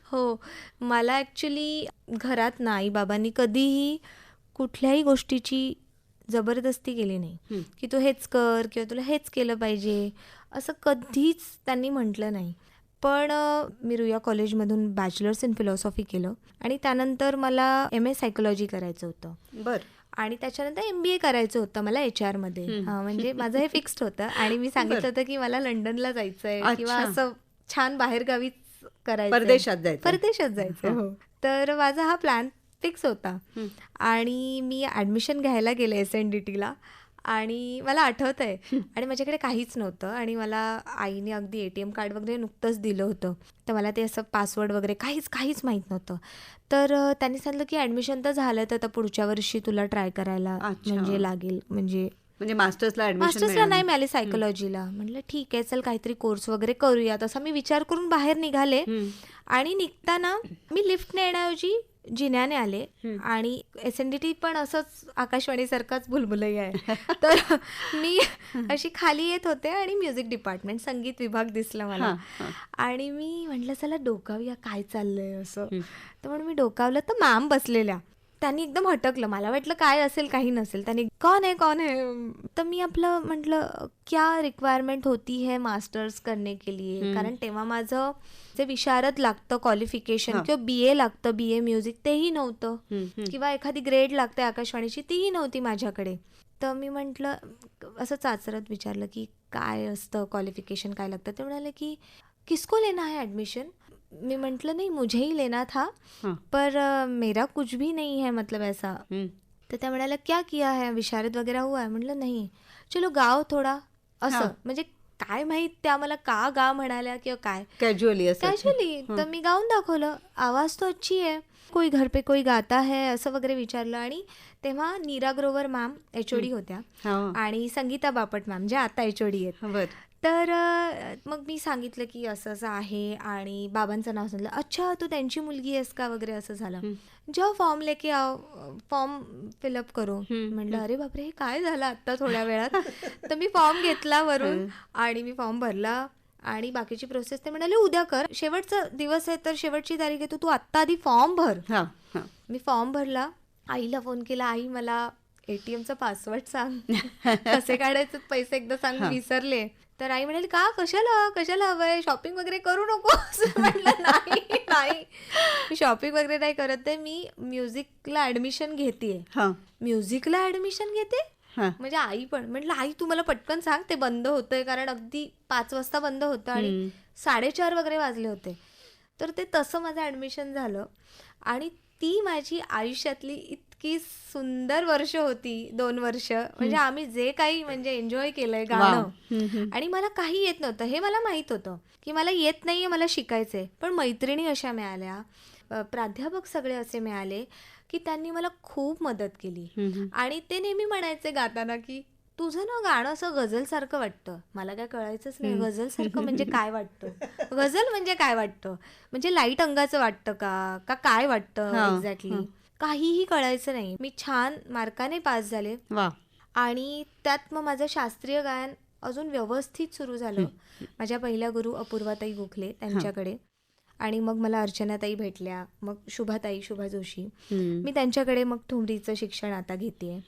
हो, मला ॲक्च्युली घरात ना आई बाबांनी कधीही कुठल्याही गोष्टीची जबरदस्ती केली नाही की तू हेच कर किंवा तुला हेच केलं पाहिजे, असं कधीच त्यांनी म्हटलं नाही. पण मी रुईया कॉलेजमधून बॅचलर्स इन फिलॉसॉफी केलं आणि त्यानंतर मला MA सायकोलॉजी करायचं होतं. बरं. आणि त्याच्यानंतर MBA करायचं होतं मला HR मध्ये. म्हणजे माझं हे फिक्स्ड होतं आणि मी सांगितलं होतं की मला लंडनला जायचंय किंवा असं छान बाहेरगावीच करायचं, परदेशात जायचं. हो, तर माझा हा प्लॅन फिक्स होता. आणि मी ॲडमिशन घ्यायला गेले SNDTला आणि मला आठवत आहे आणि माझ्याकडे काहीच नव्हतं आणि मला आईने अगदी ATM कार्ड वगैरे नुकतंच दिलं होतं, तर मला ते असं पासवर्ड वगैरे काहीच माहीत नव्हतं. तर त्यांनी सांगितलं की ॲडमिशन तर झालं, तर आता पुढच्या वर्षी तुला ट्राय करायला म्हणजे लागेल. म्हणजे मास्टर्सला नाही मिळाली सायकोलॉजीला. म्हटलं ठीक आहे, चल काहीतरी कोर्स वगैरे करूया, तसा मी विचार करून बाहेर निघाले. आणि निघताना मी लिफ्टने येण्याऐवजी जिन्याने आले आणि SNDT पण असंच आकाशवाणीसारखाच भुलभुलई आहे. तर मी अशी खाली येत होते आणि म्युझिक डिपार्टमेंट, संगीत विभाग दिसला मला आणि मी म्हटलं चला डोकावूया काय चाललंय असं. तर म्हणून मी डोकावलं तर मॅम बसलेल्या, त्यांनी एकदम हटकलं. मला वाटलं काय असेल काही नसेल. त्यांनी कौन है तर मी आपलं म्हटलं क्या रिक्वायरमेंट होती है मास्टर्स करने के लिए, कारण तेव्हा माझं जे विशारद लागतं क्वालिफिकेशन किंवा BA लागतं, BA म्युझिक, तेही नव्हतं किंवा एखादी ग्रेड लागते आकाशवाणीची तीही नव्हती माझ्याकडे. तर मी म्हटलं असं चाचरत विचारलं की काय असतं क्वालिफिकेशन, काय लागतं. ते म्हणाले की किसको लेना है ॲडमिशन. मैं म्हटलं नहीं मुझे ही लेना था पर मेरा कुछ भी नहीं है मतलब ऐसा. तर त्या म्हणाल्या क्या किया है, विशारद वगैरह हुआ है. म्हटलं नहीं, चलो गाओ थोडा. असं म्हणजे काय माहित त्या मला का गा म्हणाल्या किंवा काय, कॅज्युअली. तर मी गाऊन दाखवलं. आवाज तो अच्छी है, कोई घर पे कोई गाता है असं वगैरे विचारलं. आणि तेव्हा नीरा ग्रोवर मॅम HOD होत्या आणि संगीता बापट मॅम ज्या आता HOD आहेत. तर मग मी सांगितलं की असं असं आहे आणि बाबांचं नाव सांगितलं. अच्छा तू त्यांची मुलगी आहेस का वगैरे असं झालं. जेव्हा फॉर्म लेके आओ, फॉर्म फिलअप करो. म्हटलं अरे बापरे हे काय झालं आत्ता थोड्या वेळात. तर मी फॉर्म घेतला वरून आणि मी फॉर्म भरला आणि बाकीची प्रोसेस ते म्हणाले उद्या कर, शेवटचा दिवस आहे तर शेवटची तारीख आहे, तू आत्ता आधी फॉर्म भर. मी फॉर्म भरला, आईला फोन केला, आई मला ATMचा पासवर्ड सांग, कसे काढायचे पैसे एकदा सांग, विसरले. तर आई म्हणाली का, कशाला हवंय, शॉपिंग वगैरे करू नको. म्हटलं नाही मी शॉपिंग वगैरे नाही करत आहे, मी म्युझिकला ऍडमिशन घेतेय. म्युझिकला ऍडमिशन घेते म्हणजे आई पण. म्हटलं आई तू मला पटकन सांग, ते बंद होतंय, कारण अगदी 5 वाजता बंद होतं आणि 4:30 वगैरे वाजले होते. तर ते तसं माझं ऍडमिशन झालं आणि ती माझी आयुष्यातली इतकी सुंदर वर्ष होती, 2 वर्ष. म्हणजे आम्ही जे काही म्हणजे एन्जॉय केलंय गाणं, आणि मला काही येत नव्हतं हे मला माहित होतं की मला येत नाहीये, मला शिकायचंय. पण मैत्रिणी अशा मिळाल्या, प्राध्यापक सगळे असे मिळाले की त्यांनी मला खूप मदत केली. आणि ते नेहमी म्हणायचे गाताना की तुझं ना गाणं असं गझलसारखं वाटतं. मला काय कळायचंच नाही गझलसारखं म्हणजे काय वाटतं, गझल म्हणजे काय वाटतं, म्हणजे लाईट अंगाचं वाटतं का काय वाटतं एक्झॅक्टली, काहीही कळायचं नाही. मी छान मार्काने पास झाले आणि त्यात मग माझं शास्त्रीय गायन अजून व्यवस्थित सुरू झालं. माझ्या पहिल्या गुरु अपूर्वाताई गोखले त्यांच्याकडे, आणि मग मला अर्चनाताई भेटल्या, मग शुभा जोशी. मी त्यांच्याकडे मग ठुमरीचं शिक्षण आता घेते.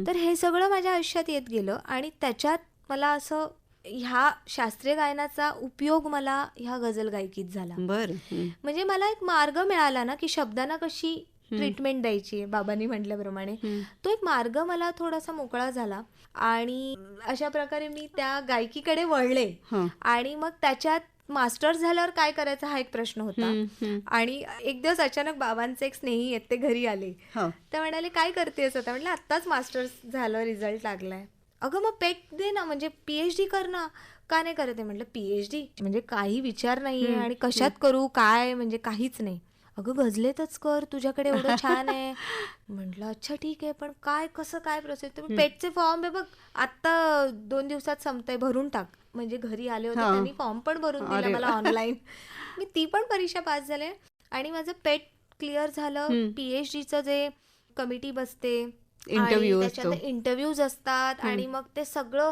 तर हे सगळं माझ्या आयुष्यात येत गेलं आणि त्याच्यात मला असं ह्या शास्त्रीय गायनाचा उपयोग मला ह्या गझल गायकीत झाला. म्हणजे मला एक मार्ग मिळाला ना की शब्दांना कशी ट्रीटमेंट द्यायची, बाबांनी म्हटल्याप्रमाणे तो एक मार्ग मला थोडासा मोकळा झाला आणि अशा प्रकारे मी त्या गायकीकडे वळले. आणि मग त्याच्यात मास्टर्स झाल्यावर काय करायचं हा एक प्रश्न होता. आणि एक दिवस अचानक बाबांचे एक स्नेही आहेत, ते घरी आले. ते म्हणाले काय करतेस आता. म्हटलं आत्ताच मास्टर्स झालं, रिझल्ट लागलाय. अगं मग पेट दे ना, म्हणजे PhD कर ना. का नाही करते. म्हटलं PhD म्हणजे काही विचार नाहीये आणि कशात करू काय, म्हणजे काहीच नाही. अगं गझलेतच कर, तुझ्याकडे एवढं छान आहे. म्हटलं अच्छा ठीक आहे, पण काय कसं काय प्रोसेस. तुम्ही पेटचे फॉर्म आहे बघ आत्ता 2 दिवसात संपतंय, भरून टाक. म्हणजे घरी आले होते त्यांनी फॉर्म पण भरून दिला मला ऑनलाईन. मी ती पण परीक्षा पास झाले आणि माझं पेट क्लिअर झालं. PhDचं जे कमिटी बसते, त्याच्यात इंटरव्ह्यूज असतात आणि मग ते सगळं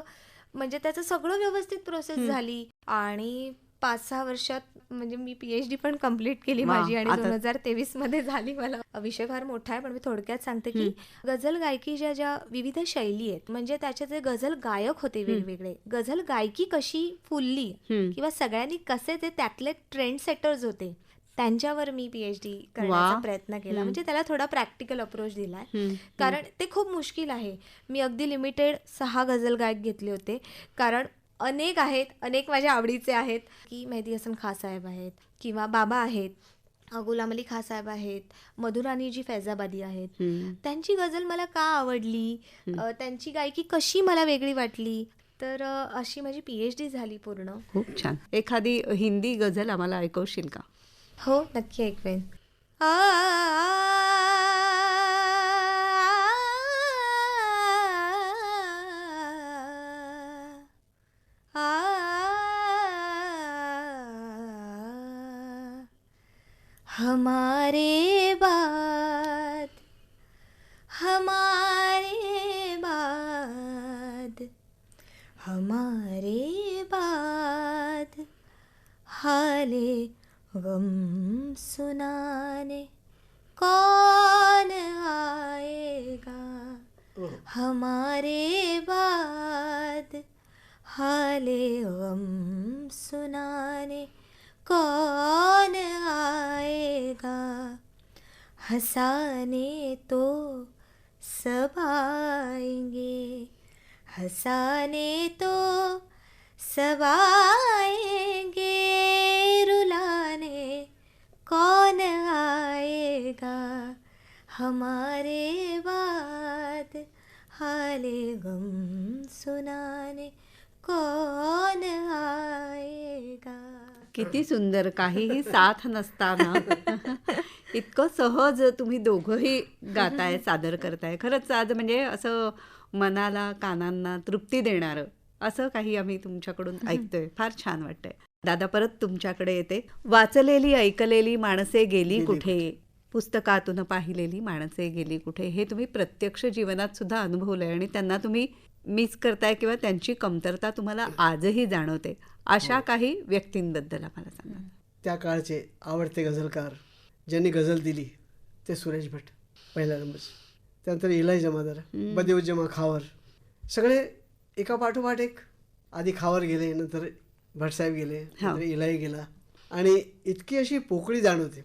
म्हणजे त्याचं सगळं व्यवस्थित प्रोसेस झाली आणि 5-6 वर्षात म्हणजे मी PhD पण कम्प्लीट केली माझी आणि 2023 मध्ये झाली. मला विषय फार मोठा आहे पण मी थोडक्यात सांगते की गझल गायकीच्या ज्या विविध शैली आहेत, म्हणजे त्याचे जे गझल गायक होते वेगवेगळे, गझल गायकी कशी फुलली किंवा सगळ्यांनी कसे ते त्यातले ट्रेंड सेटर्स होते, त्यांच्यावर मी PhD करण्याचा प्रयत्न केला. म्हणजे त्याला थोडा प्रॅक्टिकल अप्रोच दिलाय, कारण ते खूप मुश्किल आहे. मी अगदी लिमिटेड 6 गझल गायक घेतले होते, कारण अनेक आहेत, अनेक माझ्या आवडीचे आहेत की मेहदी हसन खां साहेब आहेत किंवा बाबा आहेत, गुलाम अली खां साहेब आहेत, मधुरानीजी फैजाबादी आहेत. त्यांची गझल मला का आवडली, त्यांची गायकी कशी मला वेगळी वाटली, तर अशी माझी PhD झाली पूर्ण. खूप छान. एखादी हिंदी गझल आम्हाला ऐकवशील का? हो नक्की ऐकवेन. हमारे बाद हमारे बाद हमारे बाद हाले गम सुनाने कौन आएगा, हमारे बाद हाले गम सुनाने कौन आएगा, हंसाने तो सब आएंगे, हंसाने तो सब आएंगे, रुलाने कौन आएगा, हमारे बाद हाले गम सुनाने कौन आएगा. किती सुंदर. काहीही साथ नसताना इतकं सहज तुम्ही दोघंही गाताय, सादर करताय. खरंच आज म्हणजे असं मनाला कानांना तृप्ती देणारं असं काही आम्ही तुमच्याकडून ऐकतोय. फार छान वाटतंय. दादा, परत तुमच्याकडे येते. वाचलेली ऐकलेली माणसे गेली कुठे, पुस्तकातून पाहिलेली माणसे गेली कुठे, हे तुम्ही प्रत्यक्ष जीवनात सुद्धा अनुभवलंय आणि त्यांना तुम्ही मिस करताय किंवा त्यांची कमतरता तुम्हाला आजही जाणवते. अशा काही व्यक्तींबद्दल आम्हाला सांगा. त्या काळचे आवडते गझलकार ज्यांनी गझल दिली ते सुरेश भट पहिल्या नंबरचे, त्यानंतर इलाई जमादार, बदिउज्जमा खावर, सगळे एका पाठोपाठ एक. आधी खावर गेले, नंतर भटसाहेब गेले, नंतर इलाई गेला आणि इतकी अशी पोकळी जाणवते.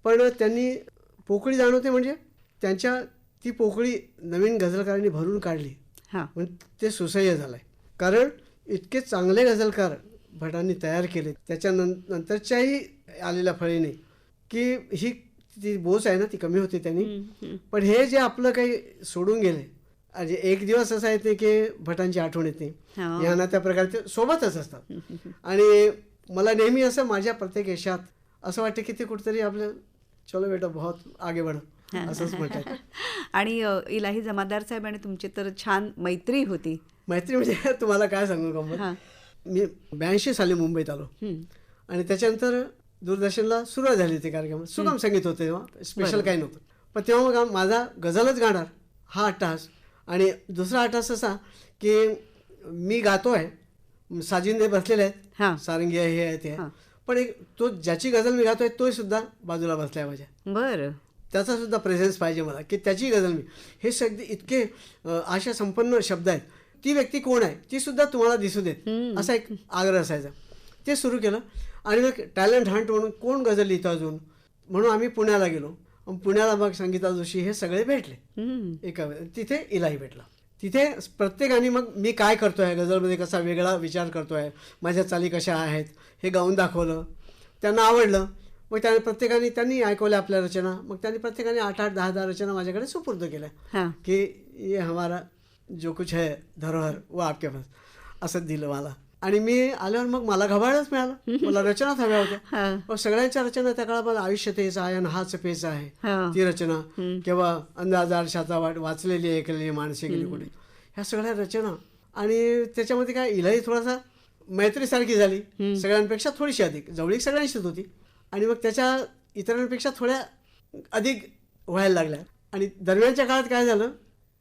पण त्यांनी पोकळी जाणवते म्हणजे त्यांच्या ती पोकळी नवीन गझलकारांनी भरून काढली म्हणजे ते सुसह्य झालं आहे. कारण इतके चांगले गझलकार भटांनी तयार केले त्याच्या नंतरच्याही आलेल्या फळीने की ही ती बोच आहे ना ती कमी होते त्यांनी. पण हे जे आपलं काही सोडून गेले, म्हणजे एक दिवस असा येते की भटांची आठवण येते या ना त्या प्रकारे ते सोबतच असतात. आणि मला नेहमी असं माझ्या प्रत्येक यशात असं वाटतं की ते कुठेतरी आपलं चलो बेटा बहुत आगे बढ असंच म्हणतात. आणि इलाही जमादार साहेब आणि तुमची तर छान मैत्री होती. मैत्री म्हणजे तुम्हाला काय सांगू गंमत, मी 82 साली मुंबईत आलो आणि त्याच्यानंतर दूरदर्शनला सुरुवात झाली ते कार्यक्रम. सुगम संगीत होते तेव्हा, स्पेशल काही नव्हतं. पण तेव्हा मग माझा गझलच गाणार हा अट्टहास. आणि दुसरा अट्टहास असा की मी गातो आहे, साजिंदे बसलेले आहेत, सारंगी आहे, हे आहे ते आहे, पण एक तो ज्याची गझल मी गातोय तो सुद्धा बाजूला बसलाय माझ्या. बरं, त्याचा सुद्धा प्रेझेन्स पाहिजे मला की त्याची गझल मी. हे सगळे इतके आशा संपन्न शब्द आहेत, ती व्यक्ती कोण आहे ती सुद्धा तुम्हाला दिसू देत, असा एक आग्रह असायचा. ते सुरू केलं आणि मग टॅलेंट हंट म्हणून कोण गझल लिहितं अजून म्हणून आम्ही पुण्याला गेलो. पुण्याला मग संगीता जोशी हे सगळे भेटले एका तिथे इलाही भेटला. तिथे प्रत्येकाने मग मी काय करतो आहे गझलमध्ये, कसा वेगळा विचार करतो आहे, माझ्या चाली कशा आहेत हे गाऊन दाखवलं. त्यांना आवडलं. मग त्याने प्रत्येकाने त्यांनी ऐकवल्या आपल्या रचना. मग त्यांनी प्रत्येकाने 8-8, 10-10 रचना माझ्याकडे सुपूर्द केल्या की ये हमारा जो कुछ है धरोहर वो आपके पास, असं दिलं मला. आणि मी आल्यावर मग मला घबाळच मिळालं. मला रचनाच हव्या होत्या. मग सगळ्यांच्या रचना त्या काळात मला आयुष्य तेच आहे आणि हाच पेच आहे ती रचना, किंवा अंदाज आरशाचा वाचलेली ऐकलेली माणसे गेली कुठे, ह्या सगळ्या रचना. आणि त्याच्यामध्ये काय इलाही थोडासा मैत्रीसारखी झाली, सगळ्यांपेक्षा थोडीशी अधिक, जवळीक सगळ्यांशीच होती. आणि मग त्याच्या इतरांपेक्षा थोड्या अधिक व्हायला लागल्या. आणि दरम्यानच्या काळात काय झालं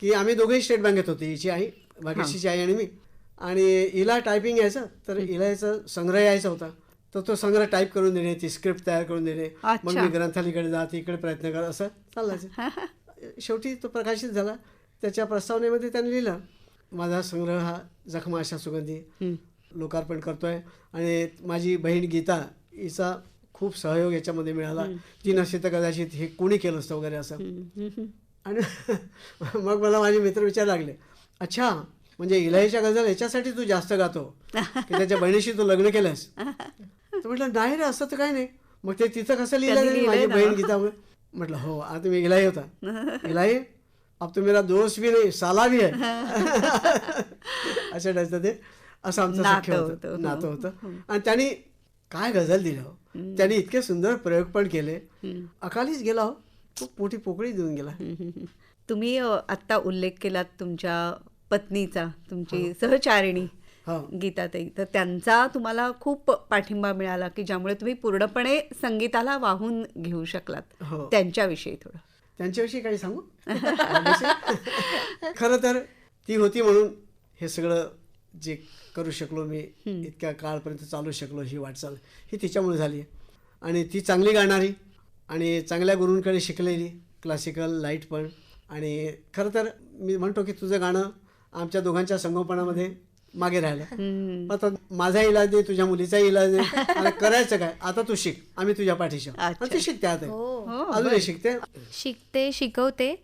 की आम्ही दोघेही स्टेट बँकेत होते, हिची आई भाग्यश्रीची आई आणि मी. आणि हिला टायपिंग यायचं, तर हिलाचा संग्रह यायचा होता, तर तो संग्रह टाईप करून देणे, ती स्क्रिप्ट तयार करून देणे, मग मी ग्रंथालयाकडे जात इकडे प्रयत्न कर, असं चाललायचं. शेवटी तो प्रकाशित झाला. त्याच्या प्रस्तावनेमध्ये त्याने लिहिलं माझा संग्रह हा जखमा अशा सुगंधी लोकार्पण करतोय आणि माझी बहीण गीता हिचा खूप सहयोग याच्यामध्ये मिळाला, ती नसती तर कदाचित हे कोणी केलं असतं वगैरे असं. आणि मग मला माझे मित्र विचारायला लागले, अच्छा म्हणजे इलाहीच्या गझल याच्यासाठी तू जास्त गातो की त्याच्या बहिणीशी तू लग्न केलंस? तर म्हटलं नाही रे, असं तर काही नाही. मग ते तिथं कसं लिहिलं माझी बहीण गीता? म्हटलं हो, आता मी इलाही होता, इलाही अब तो मेरा दोस्त भी नाही साला भी आहे असं टायचं ते. असं आमचं सख्य होतं, नातं होतं. आणि त्यांनी काय गझल दिलं, त्यांनी इतके सुंदर प्रयोग पण केले. अकालीच गेला हो, खूप मोठी पोकळी देऊन गेला. तुम्ही आत्ता उल्लेख केलात तुमच्या पत्नीचा, तुमची सहचारिणी गीताताई, तर त्यांचा तुम्हाला खूप पाठिंबा मिळाला की ज्यामुळे तुम्ही पूर्णपणे संगीताला वाहून घेऊ शकलात. त्यांच्याविषयी थोडं. त्यांच्याविषयी काही सांगू? खरं तर ती होती म्हणून हे सगळं जे करू शकलो मी, इतक्या काळपर्यंत चालू शकलो, ही वाटचाल ही तिच्यामुळे झाली. आणि ती चांगली गाणारी आणि चांगल्या गुरूंकडे शिकलेली, क्लासिकल लाईट पण. आणि खरं तर मी म्हणतो की तुझं गाणं आमच्या दोघांच्या संगोपनामध्ये मागे राहिलं. आता माझा इलाज नाही, तुझ्या मुलीचा इलाज नाही, आणि करायचं काय, आता तू शिक, आम्ही तुझ्या पाठीशी. ती शिकते आता, अजूनही शिकते, शिकवते.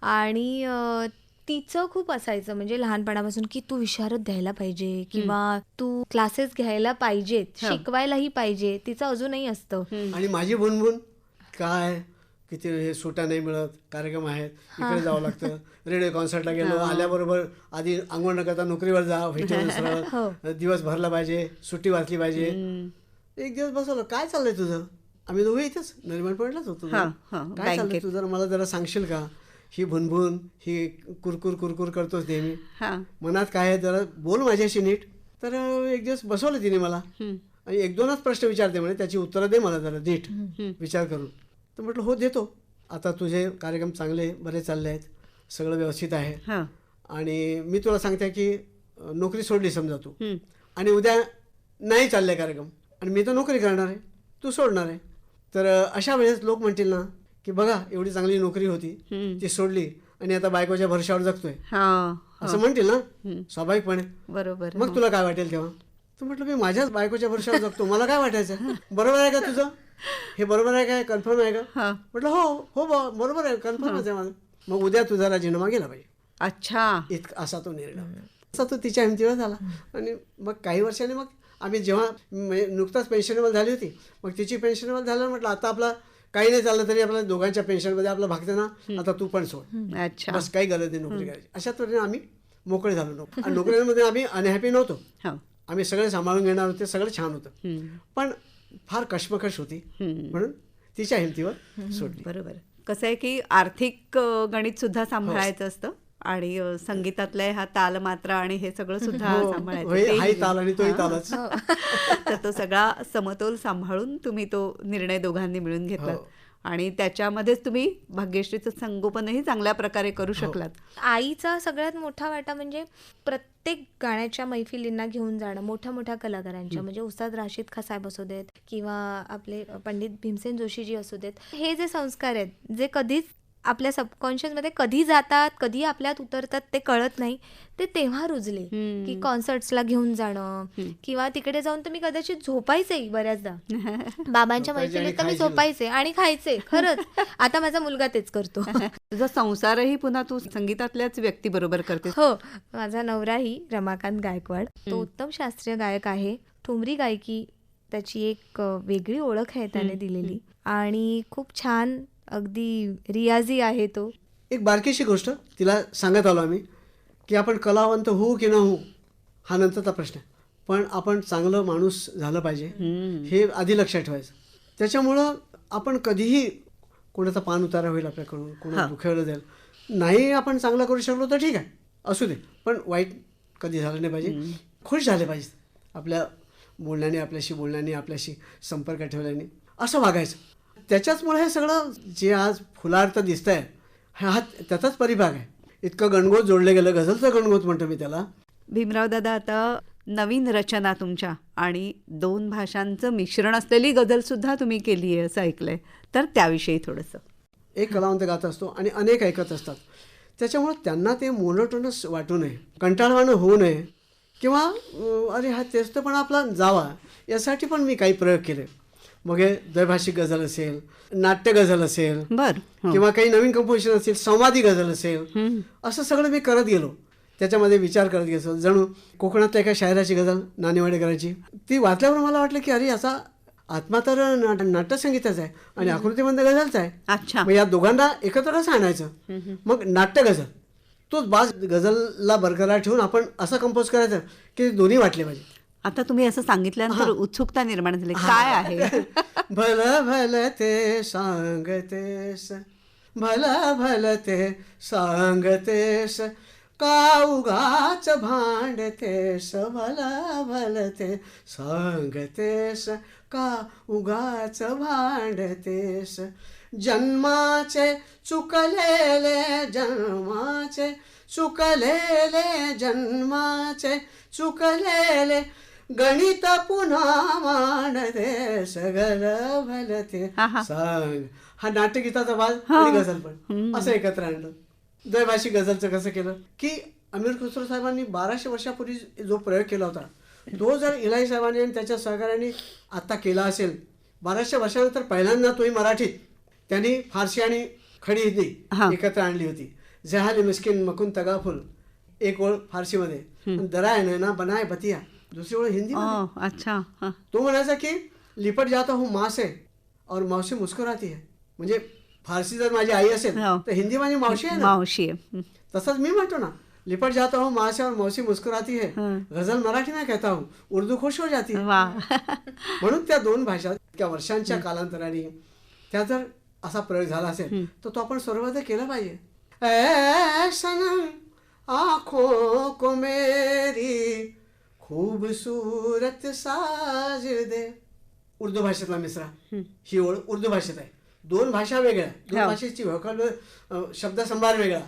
आणि तिचं खूप असायचं म्हणजे लहानपणापासून की तू विशारद द्यायला पाहिजे किंवा तू क्लासेस घ्यायला पाहिजेत, शिकवायलाही पाहिजे, तिचं अजूनही असतं. आणि माझी भुनभुन काय किती हे सुट्या नाही मिळत, कार्यक्रम आहेत, इकडे जावं लागतं, रेडिओ कॉन्सर्टला गेलो, आल्याबरोबर आधी अंघोळ न करता नोकरीवर जा, दिवस भरला पाहिजे, सुट्टी वाचली पाहिजे. एक दिवस बसवलं, काय चाललंय तुझं? आम्ही दोघे इथेच नरिमन पॉईंटलाच होतो, काय चाललंय तुझं, मला जरा सांगशील का? ही भुनभुन, ही कुरकुर कुरकुर करतोच नेहमी, हां. मनात काय आहे जरा बोल माझ्याशी नीट. तर एक दिवस बसवलं तिने मला आणि 1-2च प्रश्न विचारते म्हणे, त्याची उत्तरं दे मला जरा नीट विचार करून. तर म्हटलं हो देतो. आता तुझे कार्यक्रम चांगले बरे चालले आहेत, सगळं व्यवस्थित आहे हां. आणि मी तुला सांगते की नोकरी सोडली समजा तू आणि उद्या नाही चालले कार्यक्रम आणि मी तर नोकरी करणार आहे, तू सोडणार आहे. तर अशा वेळेस लोक म्हणतील ना की बघा एवढी चांगली नोकरी होती ती सोडली आणि आता बायकोच्या भरशावर जगतोय, हां. असं म्हणतील ना स्वाभाविकपणे. बरोबर. मग तुला काय वाटेल तेव्हा? तर म्हटलं मी माझ्याच बायकोच्या भरशावर जगतो, मला काय वाटायचं? बरोबर आहे का तुझं? हे बरोबर आहे काय? कन्फर्म आहे का? म्हटलं हो हो बरोबर आहे, कन्फर्मच आहे माझं. मग उद्या तुझा राजीनामा गेला पाहिजे. अच्छा. इतका असा तो निर्णय. असा तो तिच्या हिमतीवर झाला. आणि मग काही वर्षांनी मग आम्ही जेव्हा नुकताच पेन्शनेबल झाली होती, मग तिची पेन्शनेबल झालं, म्हटलं आता आपला काही नाही चाललं तरी आपल्या दोघांच्या पेन्शनमध्ये आपलं भागते ना, आता तू पण सोड, अच्छा. बस काही गरज नाही नोकरी करायची. अशा तरीने आम्ही मोकळे झालो. आणि नोकरीमध्ये आम्ही अनहॅपी नव्हतो, हां. आम्ही सगळे सांभाळून घेणार होते, सगळं छान होतं, पण फार कश्मकश होती म्हणून तिच्या हिमतीवर सोडली. बरोबर. कसं आहे की आर्थिक गणित सुद्धा सांभाळायचं असतं आणि संगीतातले हा ताल मात्रा आणि हे सगळं सुद्धा सांभाळायचं. हाही ताल आणि तोही तालच. तर तो सगळा समतोल सांभाळून तुम्ही तो निर्णय दोघांनी मिळून घेतला आणि त्याच्यामध्येच तुम्ही भाग्यश्रीचं संगोपनही चांगल्या प्रकारे करू शकलात. आईचा सगळ्यात मोठा वाटा म्हणजे प्रत्येक गाण्याच्या मैफिलींना घेऊन जाणं, मोठ्या मोठ्या कलाकारांच्या, म्हणजे उस्ताद राशीद खान साहेब असू देत किंवा आपले पंडित भीमसेन जोशीजी असू देत. हे जे संस्कार आहेत जे कधीच आपल्या सबकॉन्शियसमध्ये कधी जातात कधी आपल्यात उतरतात ते कळत नाही, ते तेव्हा रुजले की कॉन्सर्ट्सला घेऊन जाणं किंवा तिकडे जाऊन तर मी कदाचित झोपायचे बऱ्याचदा बाबांच्या मैफिलीत, तर मी झोपायचे आणि खायचे. खरंच आता माझा मुलगा तेच करतो. तुझा संसारही पुन्हा तू संगीतातल्याच व्यक्तीबरोबर करतेस. हो, माझा नवराही रमाकांत गायकवाड, तो उत्तम शास्त्रीय गायक आहे. ठुमरी गायकी त्याची एक वेगळी ओळख आहे त्याने दिलेली आणि खूप छान अगदी रियाजी आहे तो. एक बारकीशी गोष्ट तिला सांगत आलो आम्ही की आपण कलावंत होऊ की न होऊ हा नंतरचा प्रश्न आहे, पण आपण चांगलं माणूस झालं पाहिजे हे आधी लक्षात ठेवायचं. त्याच्यामुळं आपण कधीही कोणाचा पान उतारा होईल आपल्याकडून, कोणाला दुखावलं जाईल, नाही आपण चांगलं करू शकलो तर ठीक आहे असू दे, पण वाईट कधी झालं नाही पाहिजे. खुश झाले पाहिजे आपल्या बोलण्याने, आपल्याशी बोलण्याने, आपल्याशी संपर्क ठेवल्याने, असं वागायचं. त्याच्याचमुळे हे सगळं जे आज फुलार्थ दिसत आहे हा त्याचाच परिभाग आहे. इतकं गणगोत जोडलं गेलं, गझलचं गणगोत म्हणतो मी त्याला. भीमराव दादा, आता नवीन रचना तुमच्या आणि 2 भाषांचं मिश्रण असलेली गझलसुद्धा तुम्ही केली आहे असं ऐकलंय, तर त्याविषयी थोडंसं. एक कलावंत गात असतो आणि अनेक ऐकत असतात, त्याच्यामुळं त्यांना ते मोनोटोनस वाटू नये, कंटाळवाणं होऊ नये किंवा अरे हा तेच तर पण आपला जावा, यासाठी पण मी काही प्रयोग केले. मग हे द्वैभाषिक गझल असेल, नाट्य गझल असेल, किंवा काही नवीन कंपोजिशन असेल, संवादी गझल असेल, असं सगळं मी करत गेलो. त्याच्यामध्ये विचार करत गेलो. जणू कोकणातल्या एका शायराची गझल नाणेवाडेकरांची, ती वाचल्यावर मला वाटलं की अरे याचा आत्मा तर नाट्यसंगीताचा आहे आणि आकृतीबंध गझलचा आहे. अच्छा. मग या दोघांना एकत्र कसं आणायचं? मग नाट्य गझल तोच बाज गझलला बरकरार ठेवून आपण असं कंपोज करायचं की दोन्ही वाटले पाहिजे. आता तुम्ही असं सांगितल्यानंतर उत्सुकता निर्माण झाली, काय आहे? भलं भलं ते सांगतेस, भलं भलं ते सांगतेस, का उगाच भांडतेस, भलं भलं ते सांगतेस, का उगाच भांडतेस, जन्माचे चुकलेले, जन्माचे चुकलेले, जन्माचे चुकलेले गणित पुन्हा मांडतेस, गलं भलं ते सांग. हा नाट्यगीताचा बाज आणि गझल पण असं एकत्र आणलं. द्वैभाषिक गझलचं कसं केलं की अमीर खुसरो साहेबांनी 1200 वर्षापूर्वी जो प्रयोग केला होता तो जर इलाही साहेबांनी आणि त्याच्या सहकार्याने आता केला असेल 1200 वर्षानंतर पहिल्यांदा तोही मराठीत त्यांनी फारसी आणि खडी हिंदी एकत्र आणली होती. जहाली मिस्किन मकुन तगाफुल एक ओळ फारसीमध्ये, दराय नैना बनाय बतिया दुसरी ओळ हिंदी. अच्छा. तो म्हणायचा की लिपट जाता हूँ माँ से और मौसी मुस्कुराती है. म्हणजे फारसी जर माझी आई असेल तर हिंदी माझी मावशी आहे ना, मावशी आहे. तसंच मी म्हणतो ना लिपट जाता हूँ माँ से और मौसी मुस्कुराती है, गझल मराठी में कहता हूँ उर्दू खुश हो जाती है. म्हणून त्या 2 भाषा त्या वर्षांच्या कालांतराने त्या जर असा प्रयोग झाला असेल तर तो आपण सर्वदा केला पाहिजे. ऐ सनम आँखों को मेरी खूबसूरत साज दे. उर्दू भाषेतला मिसरा. ही ओळ उर्दू भाषेत आहे. 2 भाषा वेगळ्या, 2 भाषेची शब्दसंभार वेगळा,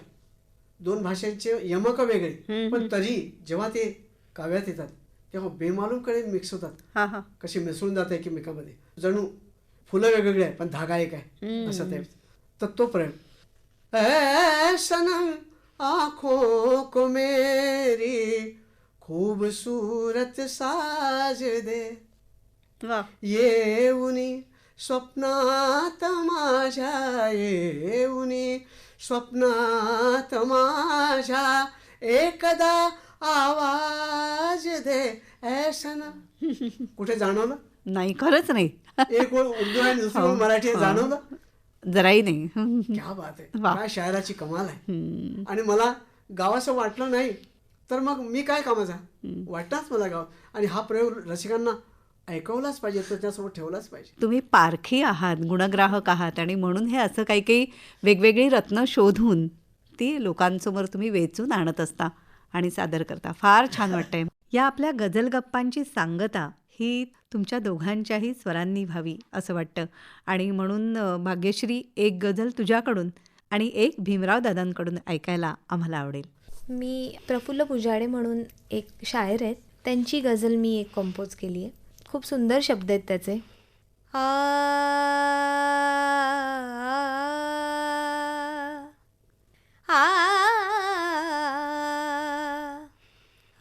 2 भाषांचे यमक वेगळे, पण तरी जेव्हा ते काव्यात येतात तेव्हा बेमालूमकडे मिक्स होतात. कशी मिसळून जात आहे एकमेकांमध्ये, जणू फुलं वेगवेगळे आहे पण धागा एक आहे असं ते. तर तो प्रयोग ऐ सनम आँखों को मेरी खूबसूरत साज दे. येऊनी स्वप्नात माझ्या, येऊनी स्वप्नात माझ्या एकदा आवाज दे. ऐ सनम. कुठे जाणवलं? नाही, खरंच नाही. एक ओळ उर्दू आहे, दुसरी ओळ मराठी आहे, जाणवलं? जराही नाही. क्या बात आहे. काय शायराची कमाल आहे. आणि मला गावाचं वाटलं नाही तर मग मी काय कामाचा. वाटताच मला गाव. आणि हा प्रयोग रसिकांना ऐकवलाच पाहिजे, तो त्यासोबत ठेवलाच पाहिजे. तुम्ही पारखी आहात, गुणग्राहक आहात आणि म्हणून हे असं काही काही वेगवेगळी रत्न शोधून ती लोकांसमोर तुम्ही वेचून आणत असता आणि सादर करता. फार छान वाटतंय. या आपल्या गझल गप्पांची सांगता ही तुमच्या दोघांच्याही स्वरांनी व्हावी असं वाटतं. आणि म्हणून भाग्यश्री, एक गझल तुझ्याकडून आणि एक भीमराव दादांकडून ऐकायला आम्हाला आवडेल. मी प्रफुल्ल पुजाडे म्हणून एक शायर आहेत, त्यांची गझल मी एक कंपोज केली आहे. खूप सुंदर शब्द आहेत त्याचे. आ आ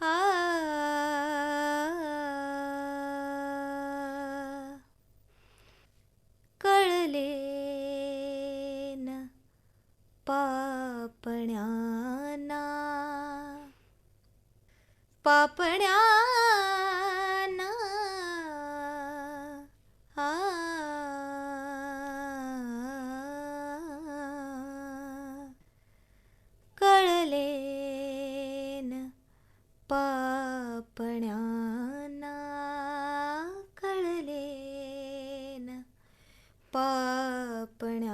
आ कळले न पापण्यांना, पापण्यांना कळले न पापण्यांना, कळले न पापण्यांना.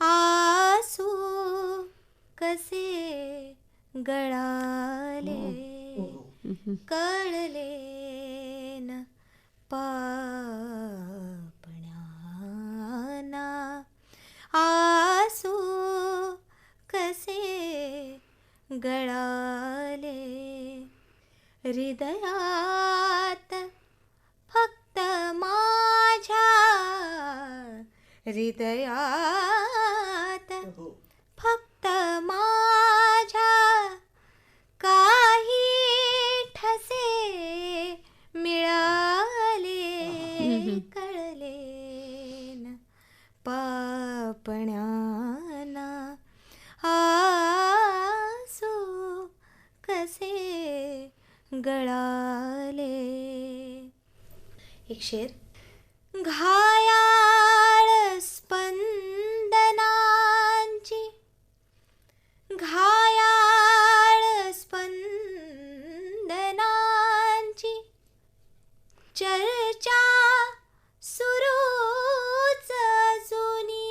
आसू कसे गळाले, कळले न पापण्यांना. आसू कसे गळाले, हृदयात फक्त माझ्या, हृदयात फक्त माझ्या काही ठसे मिळाले, कळले न पापण्यांना. आसू कसे गळाले. एक शेर. घायाळ स्पंदनांची, घायाळ स्पंदनांची चर्चा सुरूच अजूनी,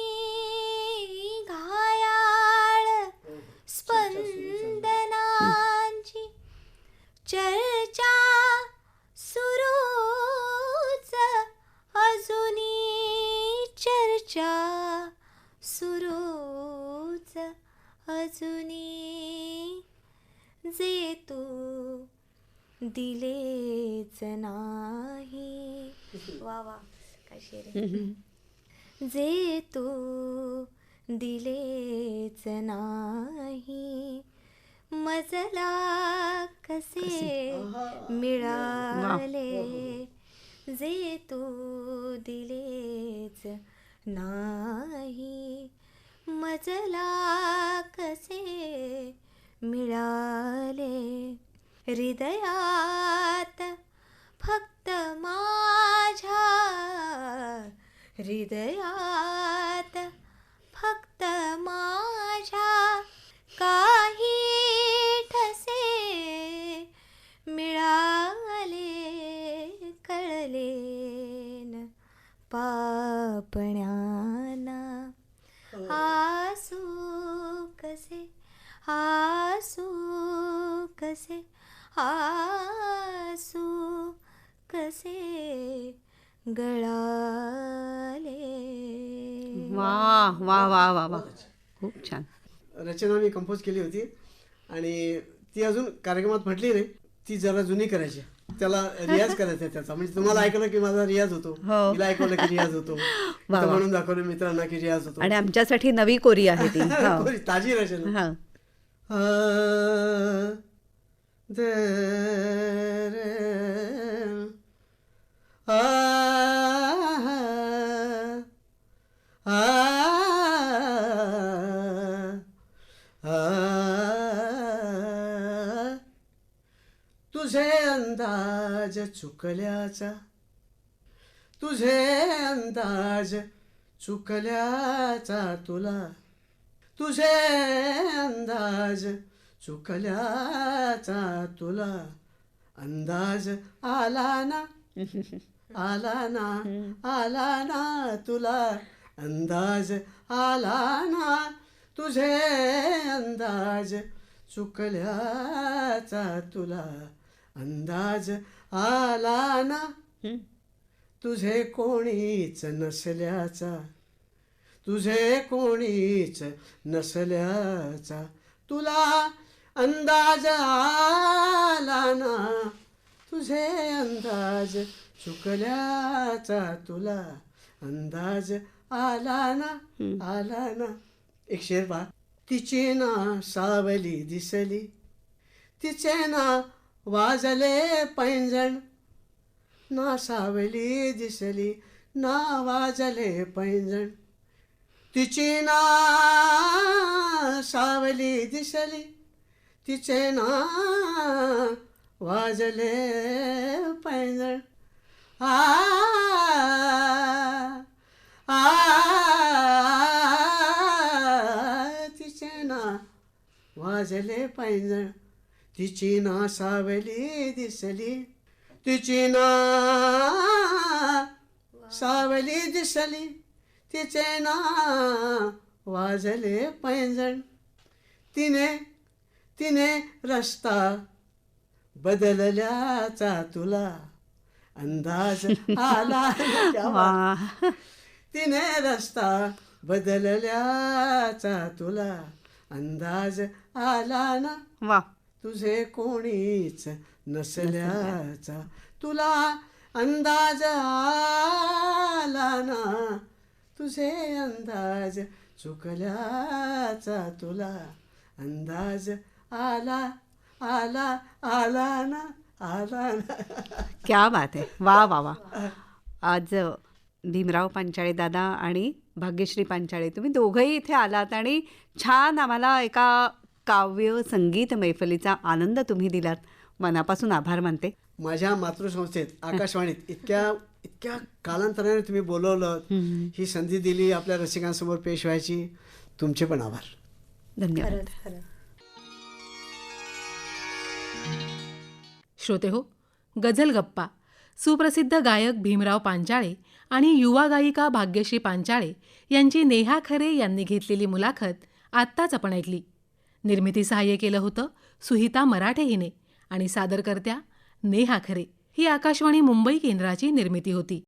घायाळ स्पंदनांची चर्चा सुरूच अजूनी, चर्चा सुरूच अजूनी. जे तू दिलेच नाही. वा वा, काय शेर आहे. जे तू दिलेच नाही, मजला कसे मिळाले. जे तू दिलेच नाही, मजला कसे मिळाले. हृदयात फक्त माझ्या, हृदयात फक्त माझ्या काही ठसे मिळाले, कळले न पापण्यांना. आसू कसे आसू कसे गळाले. वा वा वा वा वा, खूप छान. रचना मी कंपोज केली होती आणि ती अजून कार्यक्रमात म्हटली नाही, ती जरा जुनी करायची, त्याला रियाज करायचा आहे त्याचा. म्हणजे तुम्हाला ऐकलं की माझा रियाज होतो, हो. तिला ऐकवलं की रियाज होतो, वा. म्हणून दाखवलं मित्रांना की रियाज होतो. आणि आमच्यासाठी नवी कोरी आहे ती. हो. कोरी, ताजी रचना. हा. द रे आ आ तुझे अंदाज चुकल्याचा, तुझे अंदाज चुकल्याचा तुला, तुझे अंदाज चुकल्याचा तुला अंदाज आला ना, आला ना, आला ना तुला अंदाज आला ना, तुझे अंदाज चुकल्याचा तुला अंदाज आला ना, तुझे कोणीच नसल्याचा, तुझे कोणीच नसल्याचा तुला अंदाज आला ना, तुझे अंदाज चुकल्याचा तुला अंदाज आला ना, आला ना. एक शेर पहा. तिचे ना सावली दिसली, तिचे ना वाजले पैंजण, ना सावली दिसली ना वाजले पैंजण, तिची ना सावली दिसली, तिचे ना वाजले पैंजण. आ आ तिचे ना वाजले पैंजण, तिची ना सावली दिसली, तिची ना सावली दिसली, तिचे ना वाजले पैंजण. तिने तिने रस्ता बदलल्याचा तुला अंदाज आला ना. वा. तिने रस्ता बदलल्याचा तुला अंदाज आला ना, वा. तुझे कोणीच नसल्याचा तुला अंदाज आला ना, तुझे अंदाज चुकल्याचा तुला अंदाज आला आला आला ना, आला ना. क्या बात आहे. वा वा वा. आज भीमराव पांचाळे दादा आणि भाग्यश्री पांचाळे तुम्ही दोघंही इथे आलात आणि छान आम्हाला एका काव्य संगीत मैफलीचा आनंद तुम्ही दिलात. मनापासून आभार मानते. माझ्या मातृसंस्थेत आकाशवाणीत इतक्या कालांतराने तुम्ही बोलवलं, ही संधी दिली आपल्या रसिकांसमोर पेश व्हायची. तुमचे पण आभार. धन्यवाद. श्रोते हो, गझल गप्पा सुप्रसिद्ध गायक भीमराव पांचाळे आणि युवा गायिका भाग्यश्री पांचाळे यांची नेहा खरे यांनी घेतलेली मुलाखत आत्ताच आपण ऐकली. निर्मिती सहाय्य केलं होतं सुहिता मराठे हिने आणि सादरकर्त्या नेहा खरे. ही आकाशवाणी मुंबई केंद्राची निर्मिती होती.